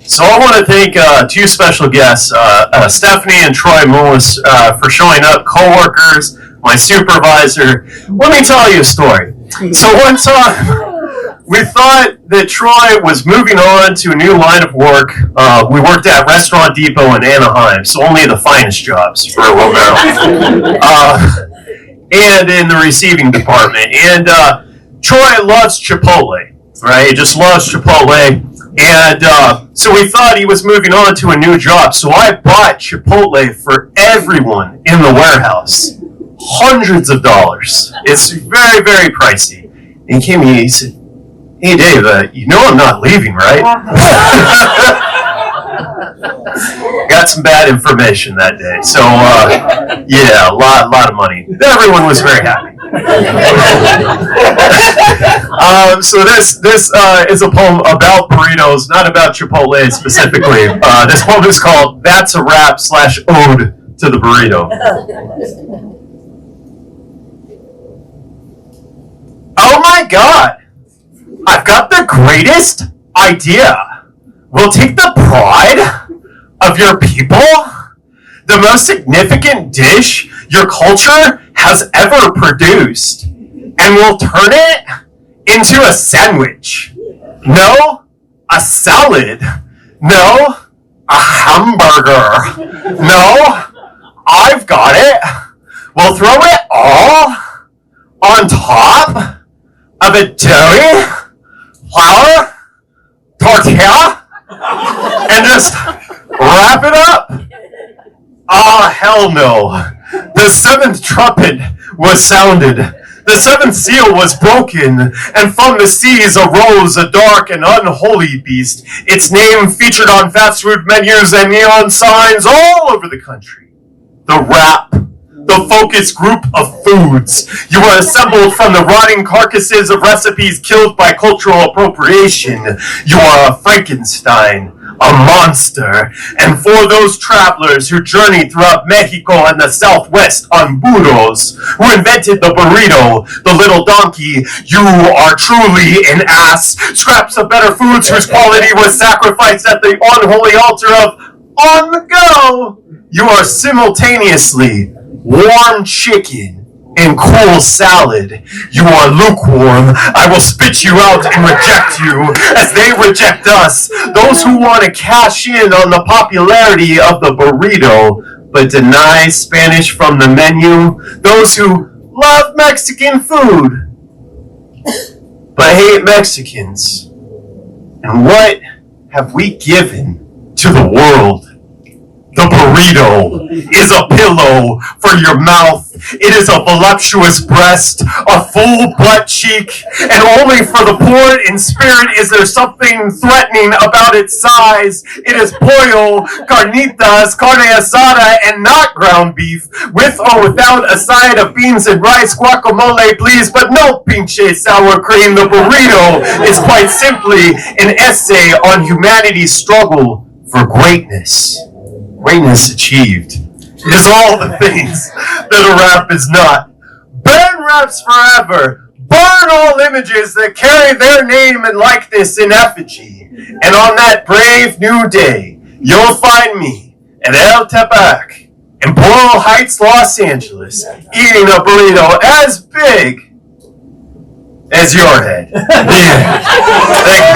So I want to thank two special guests, Stephanie and Troy Mullis, for showing up, co-workers, my supervisor. Let me tell you a story. So one time, we thought that Troy was moving on to a new line of work. We worked at Restaurant Depot in Anaheim, so only the finest jobs for Romero. And in the receiving department. And Troy loves Chipotle, right? He just loves Chipotle. And so we thought he was moving on to a new job. So I bought Chipotle for everyone in the warehouse. Hundreds of dollars. It's very, very pricey. And he came to me and he said, "Hey Dave, you know I'm not leaving, right?" Got some bad information that day. So yeah, a lot of money. Everyone was very happy. So this is a poem about burritos, not about Chipotle specifically. This poem is called "That's a Rap" / Ode to the Burrito. my God, I've got the greatest idea. We'll take the pride of your people, the most significant dish your culture has ever produced, and we'll turn it into a sandwich. No, a salad. No, a hamburger. No, I've got it. We'll throw it all on top of a doughy flour tortilla and just wrap it up. Ah, hell no. The seventh trumpet was sounded. The seventh seal was broken, and from the seas arose a dark and unholy beast. Its name featured on fast food menus and neon signs all over the country. The Rap, the focus group of foods. You are assembled from the rotting carcasses of recipes killed by cultural appropriation. You are a Frankenstein, a monster. And for those travelers who journeyed throughout Mexico and the Southwest on burros, who invented the burrito, the little donkey, you are truly an ass. Scraps of better foods whose quality was sacrificed at the unholy altar of on the go. You are simultaneously warm chicken and cool salad. You are lukewarm. I will spit you out and reject you as they reject us. Those who want to cash in on the popularity of the burrito but deny Spanish from the menu. Those who love Mexican food but hate Mexicans. And what have we given to the world? The burrito is a pillow for your mouth. It is a voluptuous breast, a full butt cheek, and only for the poor in spirit is there something threatening about its size. It is pollo, carnitas, carne asada, and not ground beef, with or without a side of beans and rice, guacamole, please, but no pinche sour cream. The burrito is quite simply an essay on humanity's struggle for greatness. Greatness achieved is all the things that a rap is not. Burn raps forever. Burn all images that carry their name and likeness in effigy. And on that brave new day, you'll find me at El Tepac in Boyle Heights, Los Angeles, eating a burrito as big as your head. Yeah. Thank you.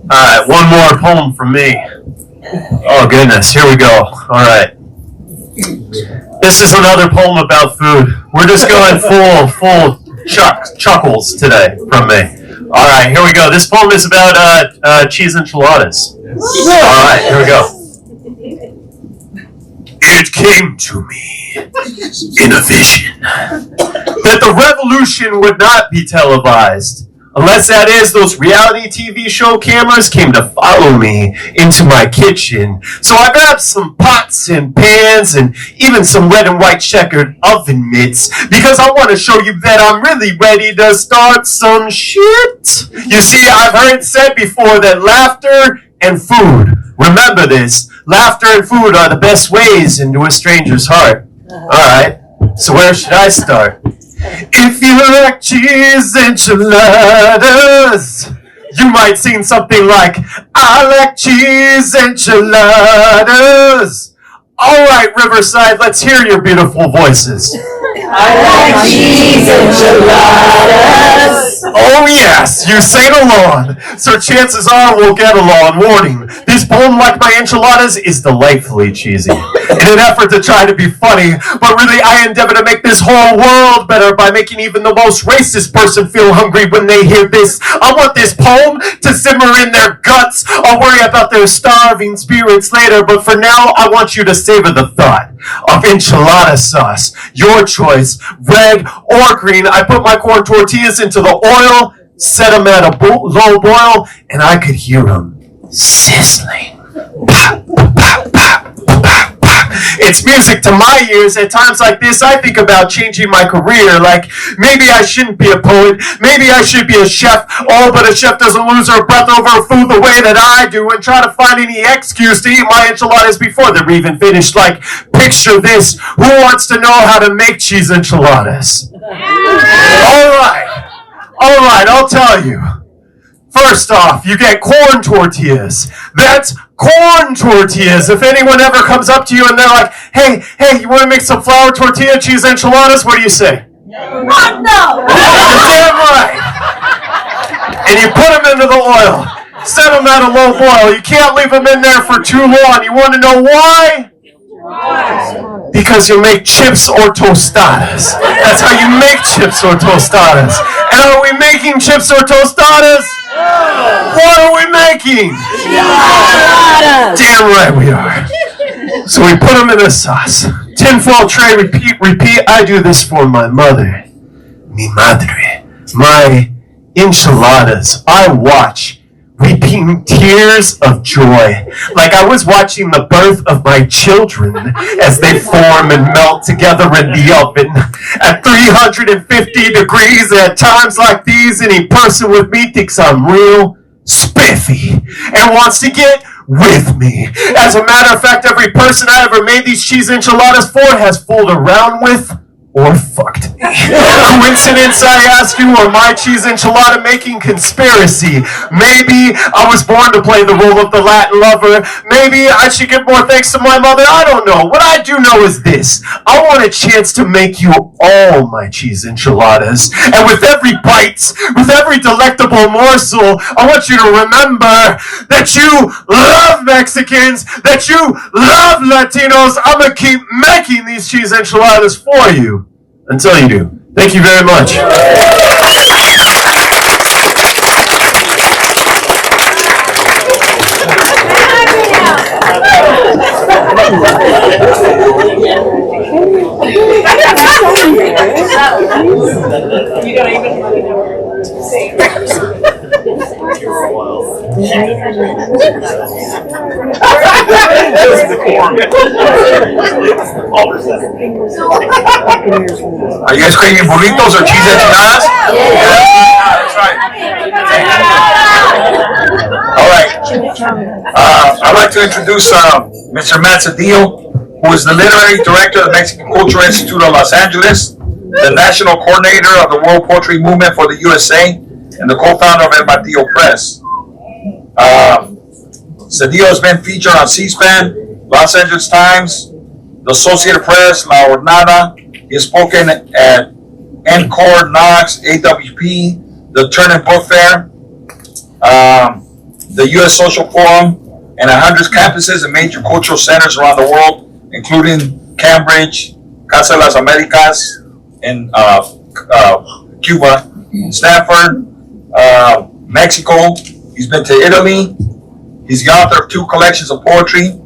Alright, one more poem from me. Oh goodness, here we go. Alright. This is another poem about food. We're just going full chuckles today from me. Alright, here we go. This poem is about cheese enchiladas. Alright, here we go. It came to me in a vision that the revolution would not be televised. Unless that is, those reality TV show cameras came to follow me into my kitchen. So I grabbed some pots and pans and even some red and white checkered oven mitts because I want to show you that I'm really ready to start some shit. You see, I've heard it said before that laughter and food, remember this, laughter and food are the best ways into a stranger's heart. Alright, so where should I start? If you like cheese enchiladas, you might sing something like, I like cheese enchiladas. Alright, Riverside, let's hear your beautiful voices. I like cheese enchiladas. Oh yes, you sang along, so chances are we'll get along. Warning, this poem, like my enchiladas, is delightfully cheesy. In an effort to try to be funny, but really I endeavor to make this whole world better by making even the most racist person feel hungry when they hear this. I want this poem to simmer in their guts. I'll worry about their starving spirits later, but for now I want you to savor the thought of enchilada sauce. Your choice, red or green. I put my corn tortillas into the oil, set them at a low boil, and I could hear them sizzling. Pop, pop, pop, pop, pop. It's music to my ears. At times like this, I think about changing my career. Like, maybe I shouldn't be a poet. Maybe I should be a chef. Oh, but a chef doesn't lose her breath over food the way that I do and try to find any excuse to eat my enchiladas before they're even finished. Like, picture this. Who wants to know how to make cheese enchiladas? All right, I'll tell you. First off, you get corn tortillas. That's corn tortillas. If anyone ever comes up to you and they're like, hey, you want to make some flour tortilla cheese enchiladas? What do you say? No. You're damn right. And you put them into the oil. Set them at a low boil. You can't leave them in there for too long. You want to know why? Because you make chips or tostadas. That's how you make chips or tostadas. And are we making chips or tostadas? What are we making? Damn right we are. So we put them in a sauce. Tinfoil tray, repeat. I do this for my mother. Mi madre. My enchiladas. I watch weeping tears of joy, like I was watching the birth of my children as they form and melt together in the oven at 350 degrees. At times like these, any person with me thinks I'm real spiffy and wants to get with me. As a matter of fact, every person I ever made these cheese enchiladas for has fooled around with or fucked me. Coincidence, I ask you, or my cheese enchilada making conspiracy? Maybe I was born to play the role of the Latin lover. Maybe I should give more thanks to my mother. I don't know. What I do know is this. I want a chance to make you all my cheese enchiladas. And with every bite, with every delectable morsel, I want you to remember that you love Mexicans, that you love Latinos. I'm going to keep making these cheese enchiladas for you. Until you do. Thank you very much. Are you guys craving burritos or cheese enchiladas? Yeah, that's right. All right. I'd like to introduce Mr. Matt Cedillo, who is the Literary Director of the Mexican Cultural Institute of Los Angeles, the National Coordinator of the World Poetry Movement for the USA, and the co-founder of El Martillo Press. Cedillo has been featured on C-SPAN, Los Angeles Times, the Associated Press, La Jornada. He has spoken at Encore, Knox, AWP, the Turner Book Fair, the U.S. Social Forum, and 100 campuses and major cultural centers around the world, including Cambridge, Casa de las Americas in Cuba, Stanford, Mexico. He's been to Italy. He's the author of 2 collections of poetry,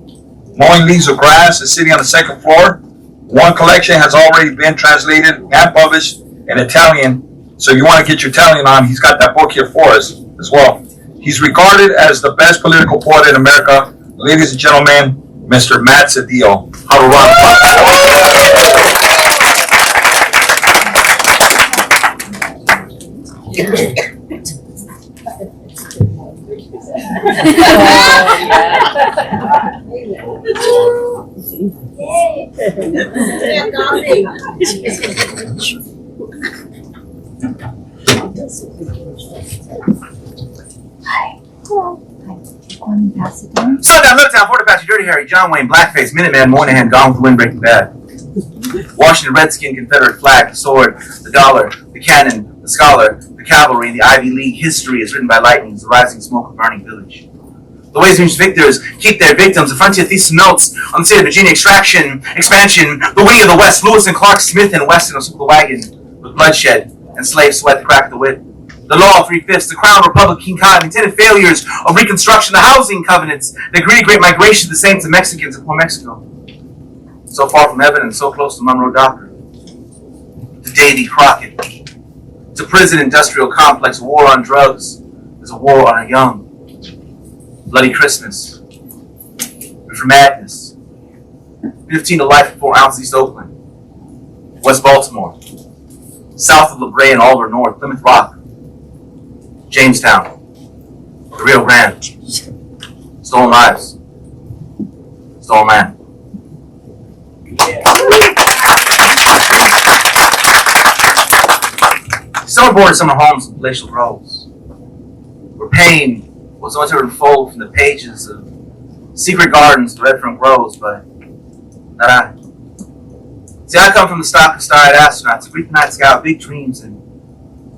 Mowing Leaves of Grass and Sitting on the Second Floor. One collection has already been translated and published in Italian. So if you want to get your Italian on, he's got that book here for us as well. He's regarded as the best political poet in America. Ladies and gentlemen, Mr. Matt Cedillo. Have a round of Sundown, Middletown, Fort Apache, Dirty Harry, John Wayne, Blackface, Minuteman, Moynihan, Gone with the Wind, Breaking Bad. Washington Redskin, Confederate flag, the sword, the dollar, the cannon, the scholar, the cavalry, the Ivy League history is written by lightnings, the rising smoke of burning village. The ways in which victors keep their victims, the frontier thesis notes on the state of Virginia expansion, the wing of the West, Lewis and Clark, Smith and Weston on the wagon, with bloodshed and slave sweat, the crack of the whip. The law, 3/5, the Crown Republic, King Cotton, intended failures of Reconstruction, the housing covenants, the Great Migration, the saints of Mexicans in poor Mexico. So far from heaven and so close to Monroe Doctrine. To Davy Crockett. To prison industrial complex, war on drugs is a war on our young. Bloody Christmas. River Madness. 15 to life at 4 ounces East Oakland, West Baltimore, south of La Brea and Alder North, Plymouth Rock, Jamestown, the Rio Grande, stolen lives, stolen land. Summer boarded summer homes and palatial groves, where pain was only to unfold from the pages of secret gardens the red front grows, but not I. See, I come from the stock of starry-eyed astronauts, a Greek night sky with big dreams and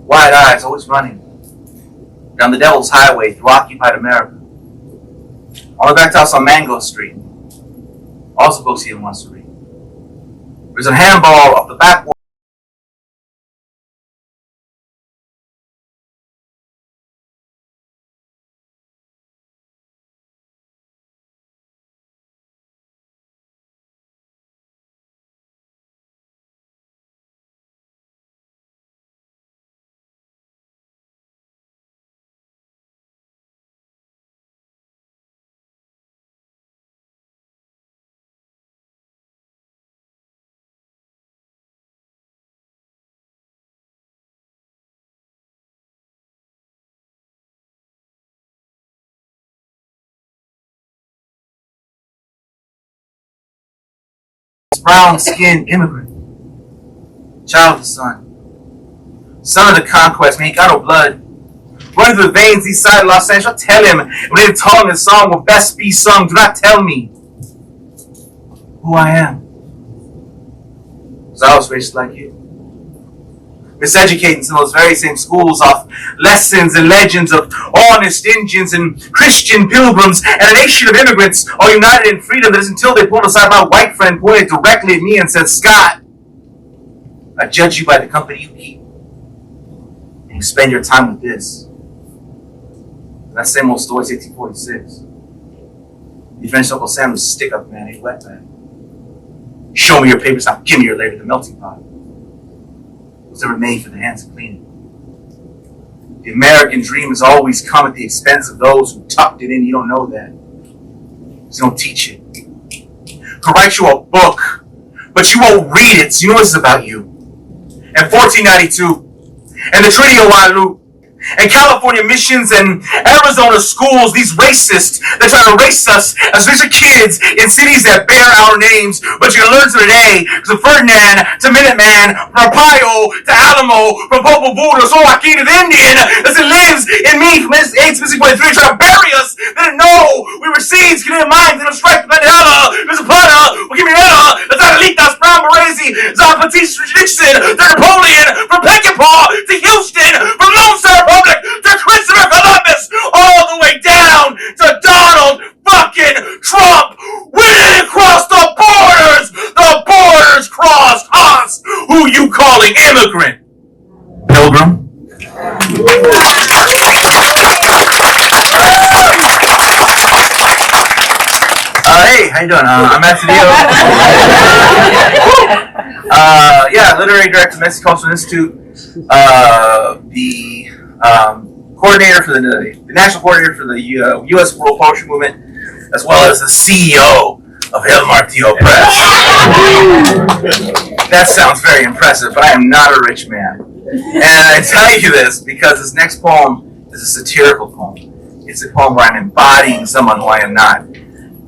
wide eyes, always running down the Devil's Highway through occupied America. On the back house on Mango Street, also books he wants to read. There's a handball off the back wall. Brown-skinned immigrant, child of the sun, son of the conquest, man, he got no blood. Running through the veins east side of Los Angeles, tell him, when they tell him the song will best be sung, do not tell me who I am. Because I was raised like you. Miseducating in some of those very same schools off lessons and legends of honest Indians and Christian pilgrims and a nation of immigrants all united in freedom. That is until they pulled aside my white friend, pointed directly at me and said, Scott, I judge you by the company you keep. And you spend your time with this. And that same old story is 1846. The French Uncle Sam was stick up man, he wet bag. Show me your papers, now give me your labor, the melting pot. Was ever made for the hands of cleaning. The American dream has always come at the expense of those who tucked it in. You don't know that. Because you don't teach it. Could write you a book, but you won't read it, so you know this is about you. And 1492, and the Treaty of Waterloo, and California missions and Arizona schools, these racists that try to race us as these are kids in cities that bear our names. But you can learn today, because of Ferdinand to Minuteman, from Arpaio to Alamo, from Popol Vuh to Joaquin to the Indian, as it lives in me from 8 missing point 3, trying to bury us. They didn't know we were seeds, getting in mind, they don't strike the Mandela, there's a Plata, we'll give me Ella, the Zagalitas, Brown Baresi, Zapatista, Nixon, the Napoleon, from Peckinpah to Houston, from Lone Star Republic to Christopher Columbus, all the way down to Donald fucking Trump. We didn't cross the borders. The borders crossed us. Who you calling immigrant? Pilgrim? Hey, how you doing? I'm Matt Cedillo. Yeah, literary director of the Mexican Cultural Institute. The coordinator for the national coordinator for the U.S. World Poetry Movement, as well as the CEO of El Martillo Press. That sounds very impressive, but I am not a rich man. And I tell you this because this next poem is a satirical poem. It's a poem where I'm embodying someone who I am not.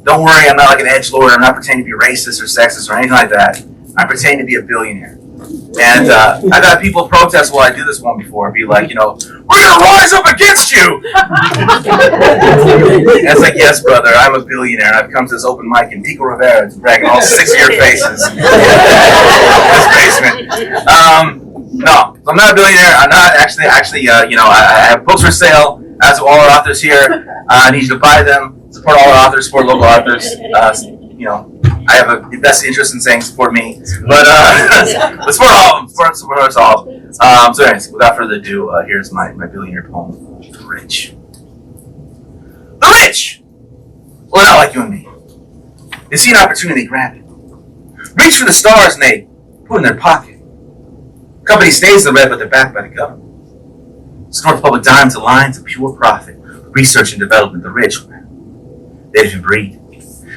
Don't worry, I'm not like an edgelord. I'm not pretending to be racist or sexist or anything like that. I'm pretending to be a billionaire. And I've had people protest while I do this one before, be like, you know, we're gonna rise up against you! And it's like, yes, brother, I'm a billionaire, and I've come to this open mic in Pico Rivera to brag on all 6 of your faces in this basement. No, I'm not a billionaire. I'm not actually, you know, I have books for sale, as do all our authors here. I need you to buy them, support all our authors, support local authors. You know, I have a vested interest in saying support me, but support all of them, support us all. So anyways, without further ado, here's my billionaire poem, The Rich. The rich! Well, not like you and me. They see an opportunity, grab it. Reach for the stars and they put it in their pocket. Company stays in the red, but they're backed by the government. Snort public dimes and lines of pure profit. Research and development, the rich, they didn't breed.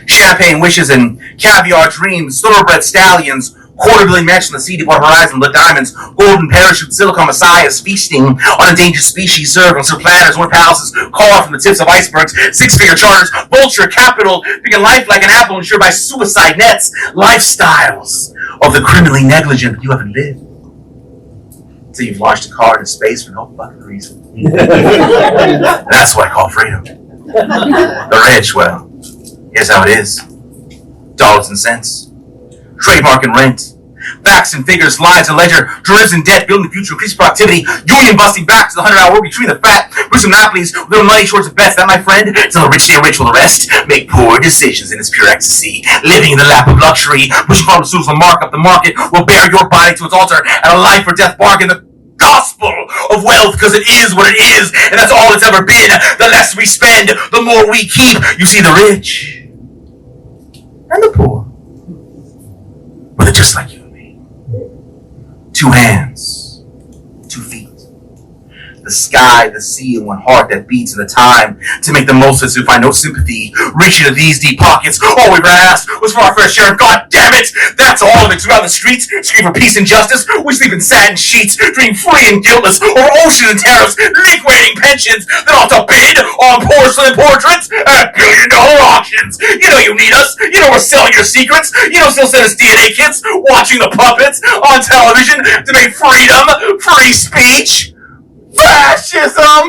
champagne wishes and caviar dreams, thoroughbred stallions, quarter-billion mansions on the sea, deepwater horizon, blood diamonds, golden parachute, silicon messiahs, feasting on endangered species, served on silver platters, wood palaces, carved from the tips of icebergs, six-figure charters, vulture capital, picking life like an apple, insured by suicide nets, lifestyles of the criminally negligent. You haven't lived until you've launched a car into space for no fucking reason. That's what I call freedom. The rich, well, here's how it is. Dollars and cents. Trademark and rent. Facts and figures, lines and ledger, derivatives and debt, building the future, increased productivity, union busting back to the 100-hour work week, treating the fat, Bruce monopolies, little money, shorts of bets. That, my friend, is how the rich stay rich while the rest make poor decisions in its pure ecstasy. Living in the lap of luxury, pushing pharmaceuticals to mark up the market, will bear your body to its altar at a life or death bargain. The gospel of wealth, because it is what it is, and that's all it's ever been. The less we spend, the more we keep. You see, the rich and the poor, well, they're just like you and me. 2 hands, 2 feet. The sky, the sea, and one heart that beats in the time to make the most of it, to find no sympathy. Reaching into these deep pockets, all we ever asked was for our fair share of God damn it! That's all of it. So out in the streets, scream for peace and justice. We sleep in satin sheets, dream free and guiltless, over ocean and tariffs, liquidating pensions, then off to bid on porcelain portraits at billion-dollar auctions. You know you need us. You know we're selling your secrets. You know still send us DNA kits, watching the puppets on television to make freedom, free speech. Fascism!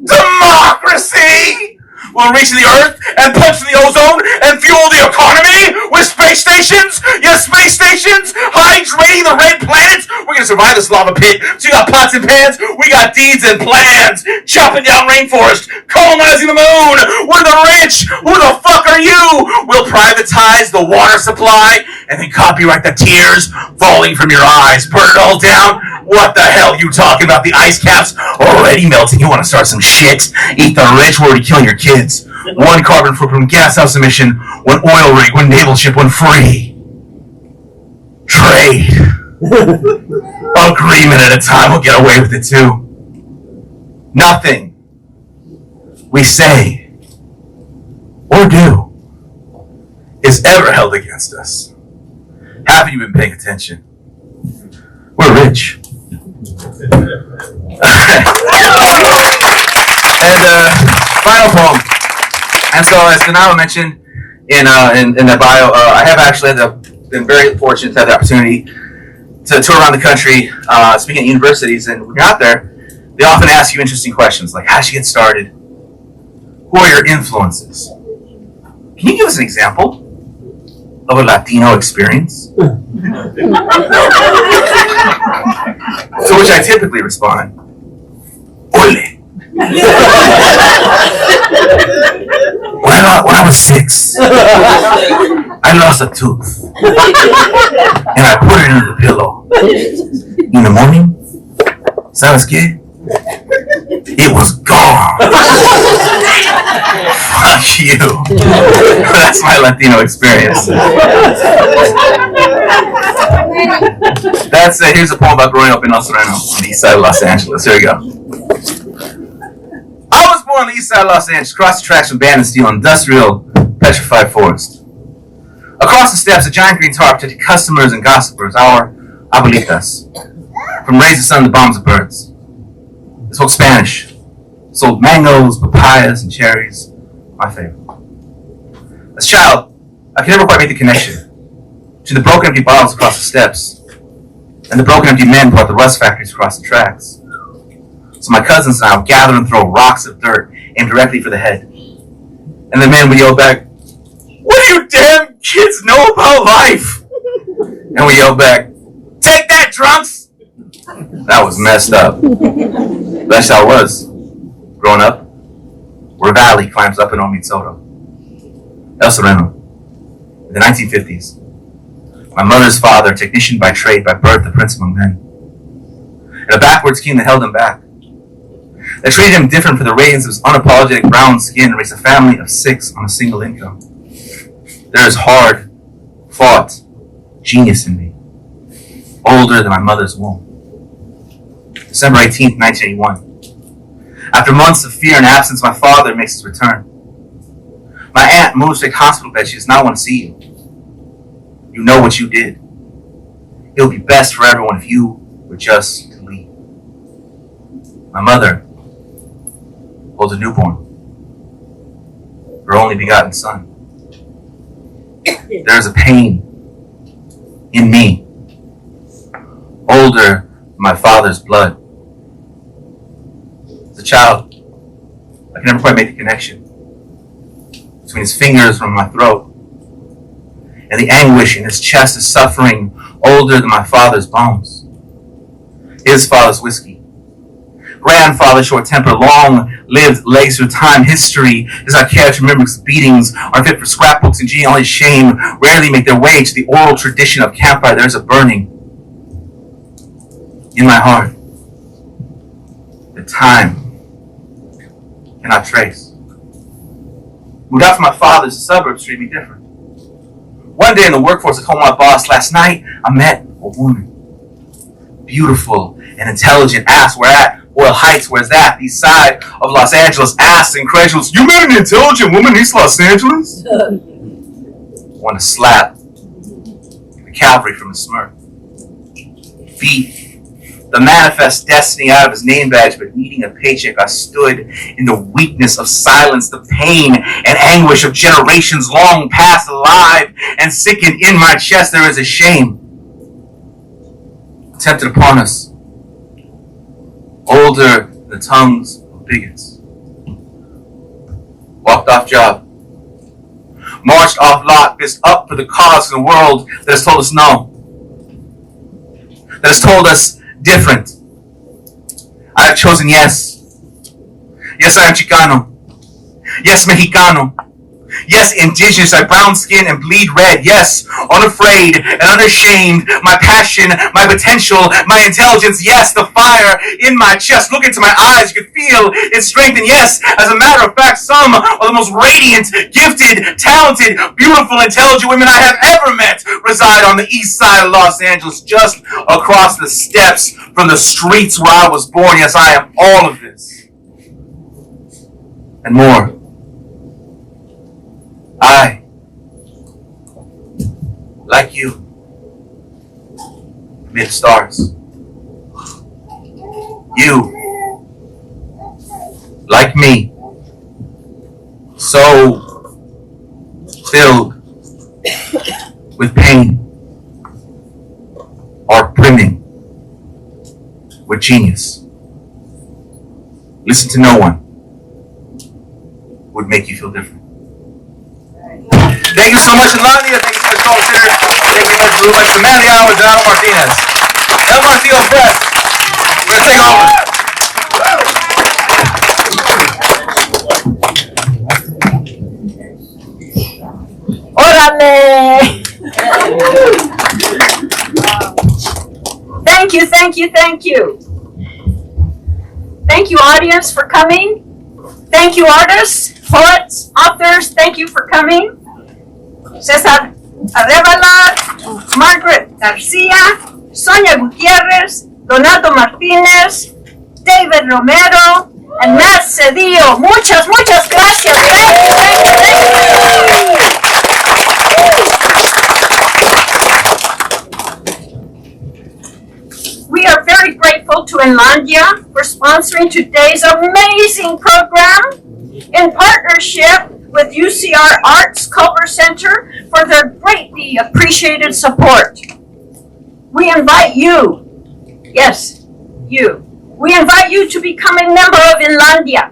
Democracy! Will reach the earth and punch the ozone and fuel the economy with space stations? Yes, space stations! Hydrating the red planets? We're gonna survive this lava pit. So you got pots and pans, we got deeds and plans. Chopping down rainforest, colonizing the moon. We're the rich! Who the fuck are you? We'll privatize the water supply and then copyright the tears falling from your eyes. Burn it all down? What the hell you talking about? The ice caps already melting. You want to start some shit? Eat the rich. We're already killing your kids. 1 carbon footprint, gas house emission, 1 oil rig, 1 naval ship, 1 free trade agreement at a time. We'll get away with it too. Nothing we say or do is ever held against us. Haven't you been paying attention? We're rich. And final poem. And so, as Donato mentioned in the bio, I have actually been very fortunate to have the opportunity to tour around the country, speaking at universities. And when you're out there, they often ask you interesting questions like, how did you get started? Who are your influences? Can you give us an example of a Latino experience? To which I typically respond, Ole. When I was 6, I lost a tooth. And I put it into the pillow. In the morning, ¿sabes qué? It was gone. Fuck you. That's my Latino experience. That's it. Here's a poem about growing up in El Sereno, on the east side of Los Angeles. Here we go. I was born on the east side of Los Angeles, across the tracks from Bandon Steel, industrial, petrified forest. Across the steps, a giant green tarp protected customers and gossipers, our abuelitas, from raising the sun to bombs of birds. They spoke Spanish, sold mangoes, papayas, and cherries. My favorite. As a child, I could never quite make the connection between the broken empty bottles across the steps and the broken empty men who brought the rust factories across the tracks. So my cousins and I would gather and throw rocks of dirt aimed directly for the head. And the men would yell back, "What do you damn kids know about life?" And we yelled back, "Take that, drunks!" That was messed up. That's how it was. Growing up, where Valley climbs up in Omi Soto. El Sereno. In the 1950s. My mother's father, technician by trade, by birth, a prince among men. And a backwards king that held him back. That treated him different for the radiance of his unapologetic brown skin and raised a family of 6 on a single income. There is hard, fought genius in me. Older than my mother's womb. December 18th, 1981. After months of fear and absence, my father makes his return. My aunt moves to a hospital bed. She does not want to see you. You know what you did. It would be best for everyone if you were just to leave. My mother holds a newborn, her only begotten son. There is a pain in me, older than my father's blood. As a child, I can never quite make the connection between his fingers from my throat and the anguish in his chest is suffering older than my father's bones. His father's whiskey. Grandfather short temper, long-lived legs through time. History does not care to remember because beatings are fit for scrapbooks and genealogy shame rarely make their way to the oral tradition of campfire. There is a burning in my heart that time cannot trace. Moved out from my father's, the suburbs treated me different. One day in the workforce, I told my boss, last night I met a woman. Beautiful and intelligent, asked where at. Royal Heights, where's that? East side of Los Angeles, asked incredulous, you met an intelligent woman in East Los Angeles? Want to slap the cavalry from the smirk. Beat the manifest destiny out of his name badge, but needing a paycheck, I stood in the weakness of silence, the pain and anguish of generations long past, alive and sickened in my chest. There is a shame tempted upon us, older than the tongues of bigots. Walked off job, marched off lot, fist up for the cause in a world that has told us no, that has told us different. I have chosen yes. Yes, I am Chicano. Yes, Mexicano. Yes, indigenous, I brown skin and bleed red. Yes, unafraid and unashamed. My passion, my potential, my intelligence. Yes, the fire in my chest. Look into my eyes, you can feel its strength. And yes, as a matter of fact, some of the most radiant, gifted, talented, beautiful, intelligent women I have ever met reside on the east side of Los Angeles, just across the steps from the streets where I was born. Yes, I am all of this and more. I, like you, mid stars. You, like me, so filled with pain, are brimming with genius. Listen to no one would make you feel different. Thank you so much, Alania. Thank you so much, Cultura. Thank you very much, Samantha with Donald Martinez. El Martillo Press. We're going to take over. Órale! Thank you, thank you, thank you. Thank you, audience, for coming. Thank you, artists, poets, authors. Thank you for coming. Cesar Arevalo, Margaret Garcia, Sonia Gutierrez, Donato Martinez, David Romero, and Matt Cedillo. Muchas, muchas gracias. Thank you. We are very grateful to Inlandia for sponsoring today's amazing program in partnership with UCR Arts Culture Center for their greatly appreciated support. We invite you, yes, you, we invite you to become a member of Inlandia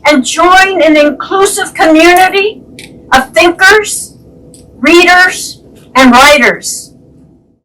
and join an inclusive community of thinkers, readers, and writers.